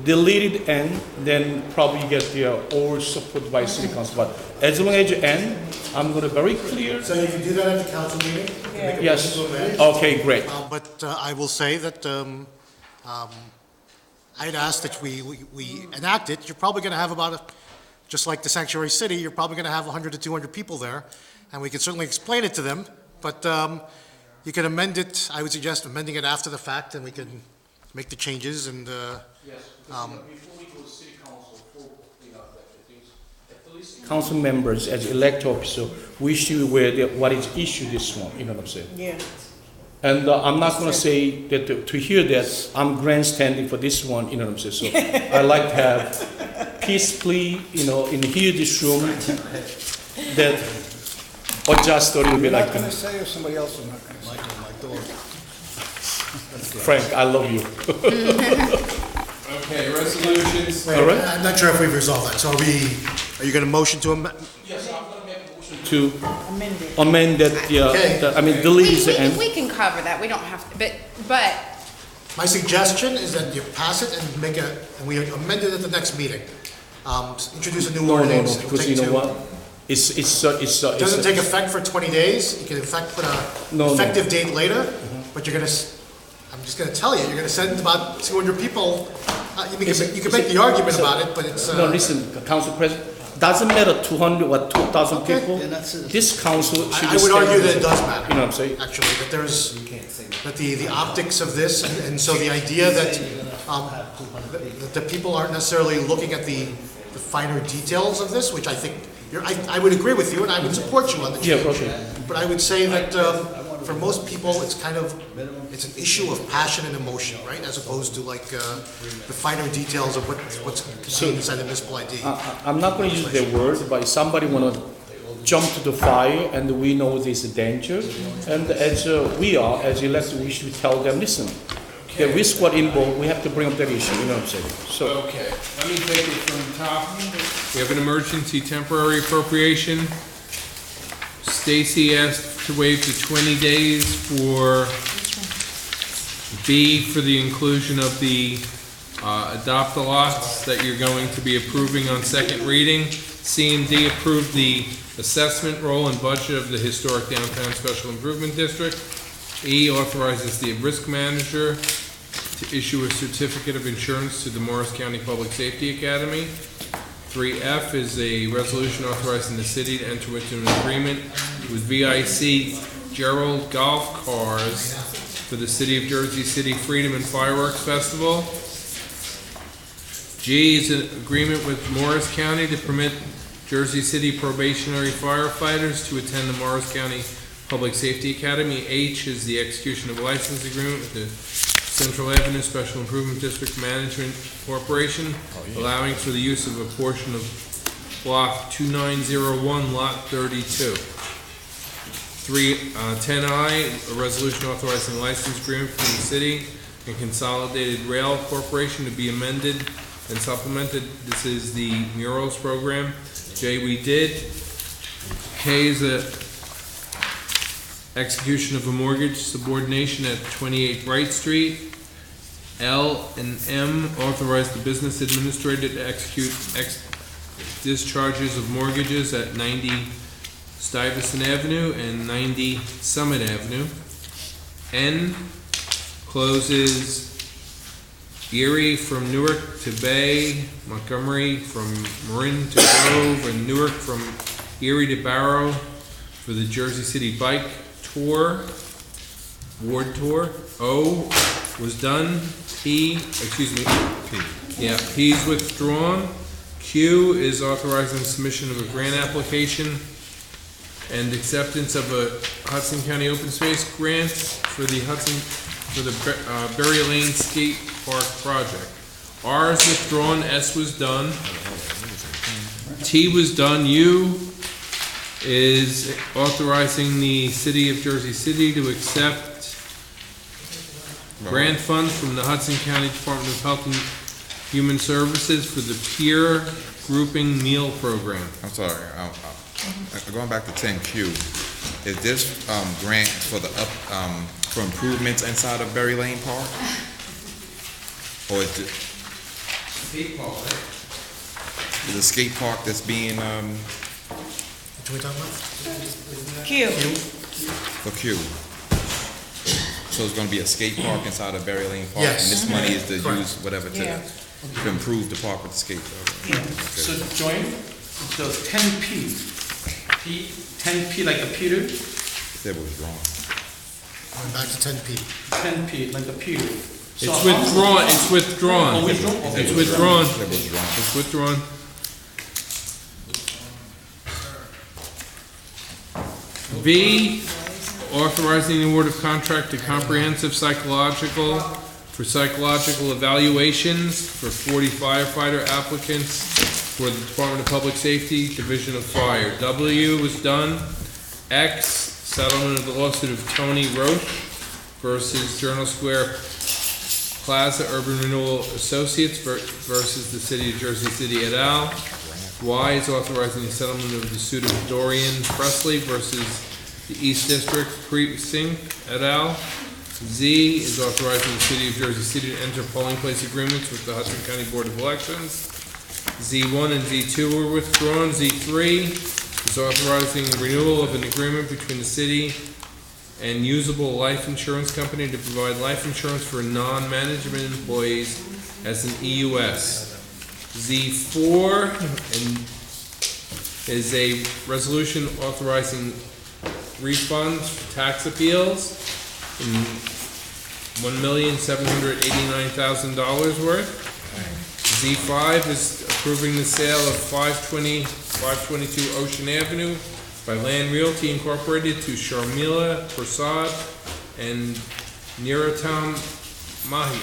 deleted N, then probably get the all support by city council. But as long as you N, I'm gonna very clear. So you can do that at the council meeting? You can make a Yes. proposal then. Okay, great. But I will say that I'd ask that we enact it. You're probably going to have about, just like the sanctuary city, you're probably going to have 100 to 200 people there, and we can certainly explain it to them, but you can amend it. I would suggest amending it after the fact, and we can make the changes and. Yes, because before we go to city council, at least council members as elected officer, we should aware what is issue this one. You know what I'm saying? Yeah. And I'm not going to say that to hear that I'm grandstanding for this one, you know what I'm saying? So I like to have peacefully, in here this room, that adjust a little bit like that. say or somebody else is not gonna say? My dog. Frank, I love you. Okay, resolutions. All right. I'm not sure if we've resolved that, so are you gonna motion to amend? Yes, I'm gonna make a motion to amend that, delete the end. We can cover that, we don't have to, but My suggestion is that you pass it and and we amend it at the next meeting. Introduce a new ordinance. No, because you know what? It Doesn't take effect for 20 days. You can in fact put a effective date later, but I'm just gonna tell you, you're gonna send about 200 people. You can make the argument about it, but it's. No, listen, Council President, doesn't matter 200 or 2,000 people. This council should be. I would argue that it does matter. You know what I'm saying? Actually, that the optics of this, and so the idea that the people aren't necessarily looking at the finer details of this, which I think, I would agree with you, and I would support you on the change. Yeah, okay. But I would say that for most people, it's it's an issue of passion and emotion, right? As opposed to like the finer details of what's contained inside the municipal ID. I'm not going to use the word, but if somebody want to jump to the fire and we know there's a danger, and as as elected, we should tell them, listen, the risk what involved, we have to bring up that issue, you know what I'm saying? So. Okay, let me take it from the top. We have an emergency temporary appropriation. Stacy asked to waive the 20 days for B, for the inclusion of the adopt-a-lots that you're going to be approving on second reading. C and D, approve the assessment role and budget of the Historic Downtown Special Improvement District. E, authorizes the risk manager to issue a certificate of insurance to the Morris County Public Safety Academy. 3F is a resolution authorizing the city to enter into an agreement with VIC Gerald Golf Cars for the City of Jersey City Freedom and Fireworks Festival. G is an agreement with Morris County to permit Jersey City probationary firefighters to attend the Morris County Public Safety Academy. H is the execution of a license agreement with the Central Avenue Special Improvement District Management Corporation, allowing for the use of a portion of Block 2901, Lot 32. 10I, a resolution authorizing a license agreement between the city and Consolidated Rail Corporation to be amended and supplemented. This is the murals program. J, we did. K is a execution of a mortgage subordination at 28 Bright Street. L and M, authorize the business administrator to execute discharges of mortgages at 90 Stuyvesant Avenue and 90 Summit Avenue. N, closes Erie from Newark to Bay, Montgomery from Marin to Grove, and Newark from Erie to Barrow for the Jersey City Bike Tour, Ward Tour. O was done. P is withdrawn. Q is authorizing submission of a grant application and acceptance of a Hudson County Open Space grant for the Berry Lane Skate Park project. R is withdrawn. S was done. T was done. U is authorizing the City of Jersey City to accept grant funds from the Hudson County Department of Health and Human Services for the peer grouping meal program. I'm sorry, going back to 10Q, is this grant for the for improvements inside of Berry Lane Park? Or is it Skate park, right? the skate park that's being Which are we talking about? Q. for Q? So it's gonna be a skate park inside of Berry Lane Park? Yes. And this money is to Correct. use whatever Yeah. to improve the park with the skates? Okay. So join the 10P. 10P like a Peter, That was wrong. Going back to 10P. 10P like a Peter. So It's withdrawn. It's withdrawn. Oh, withdrawn? Okay. It's withdrawn. That was wrong. It's withdrawn. V, authorizing the award of contract to Comprehensive Psychological for psychological evaluations for 40 firefighter applicants for the Department of Public Safety, Division of Fire. W was done. X, settlement of the lawsuit of Tony Roche versus Journal Square Plaza Urban Renewal Associates versus the City of Jersey City et al. Y is authorizing the settlement of the suit of Dorian Presley versus the East District Precinct et al. Z is authorizing the City of Jersey City to enter polling place agreements with the Hudson County Board of Elections. Z1 and Z2 were withdrawn. Z3 is authorizing the renewal of an agreement between the city and Usable Life Insurance Company to provide life insurance for non-management employees as an EUS. Z4 is a resolution authorizing refunds for tax appeals in $1,789,000 worth. Z5 is approving the sale of 522 Ocean Avenue by Land Realty Incorporated to Sharmila Prasad and Nirottam Mahi.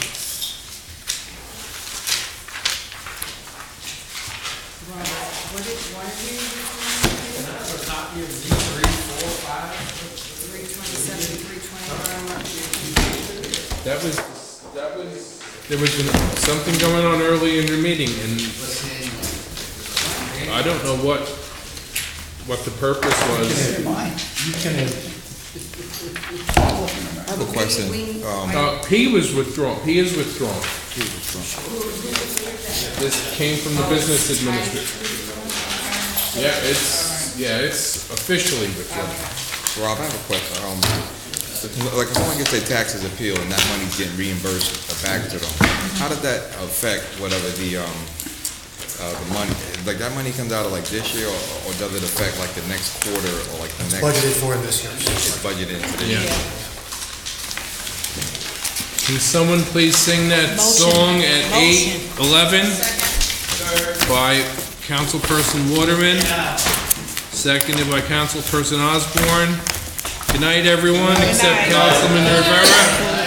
There was something going on early in your meeting, and I don't know what the purpose was. I have a question. P was withdrawn. P is withdrawn. This came from the business administrator. It's officially withdrawn. Rob, I have a question. Like if someone gets their taxes appealed and that money's getting reimbursed back to them, how does that affect whatever the money, like that money comes out of like this year, or does it affect like the next quarter or like the next? Budgeted for in this year. It's budgeted for this year. Can someone please sing that song at 8:11 by Councilperson Waterman, seconded by Councilperson Osborne. Good night, everyone, except Councilman Rivera.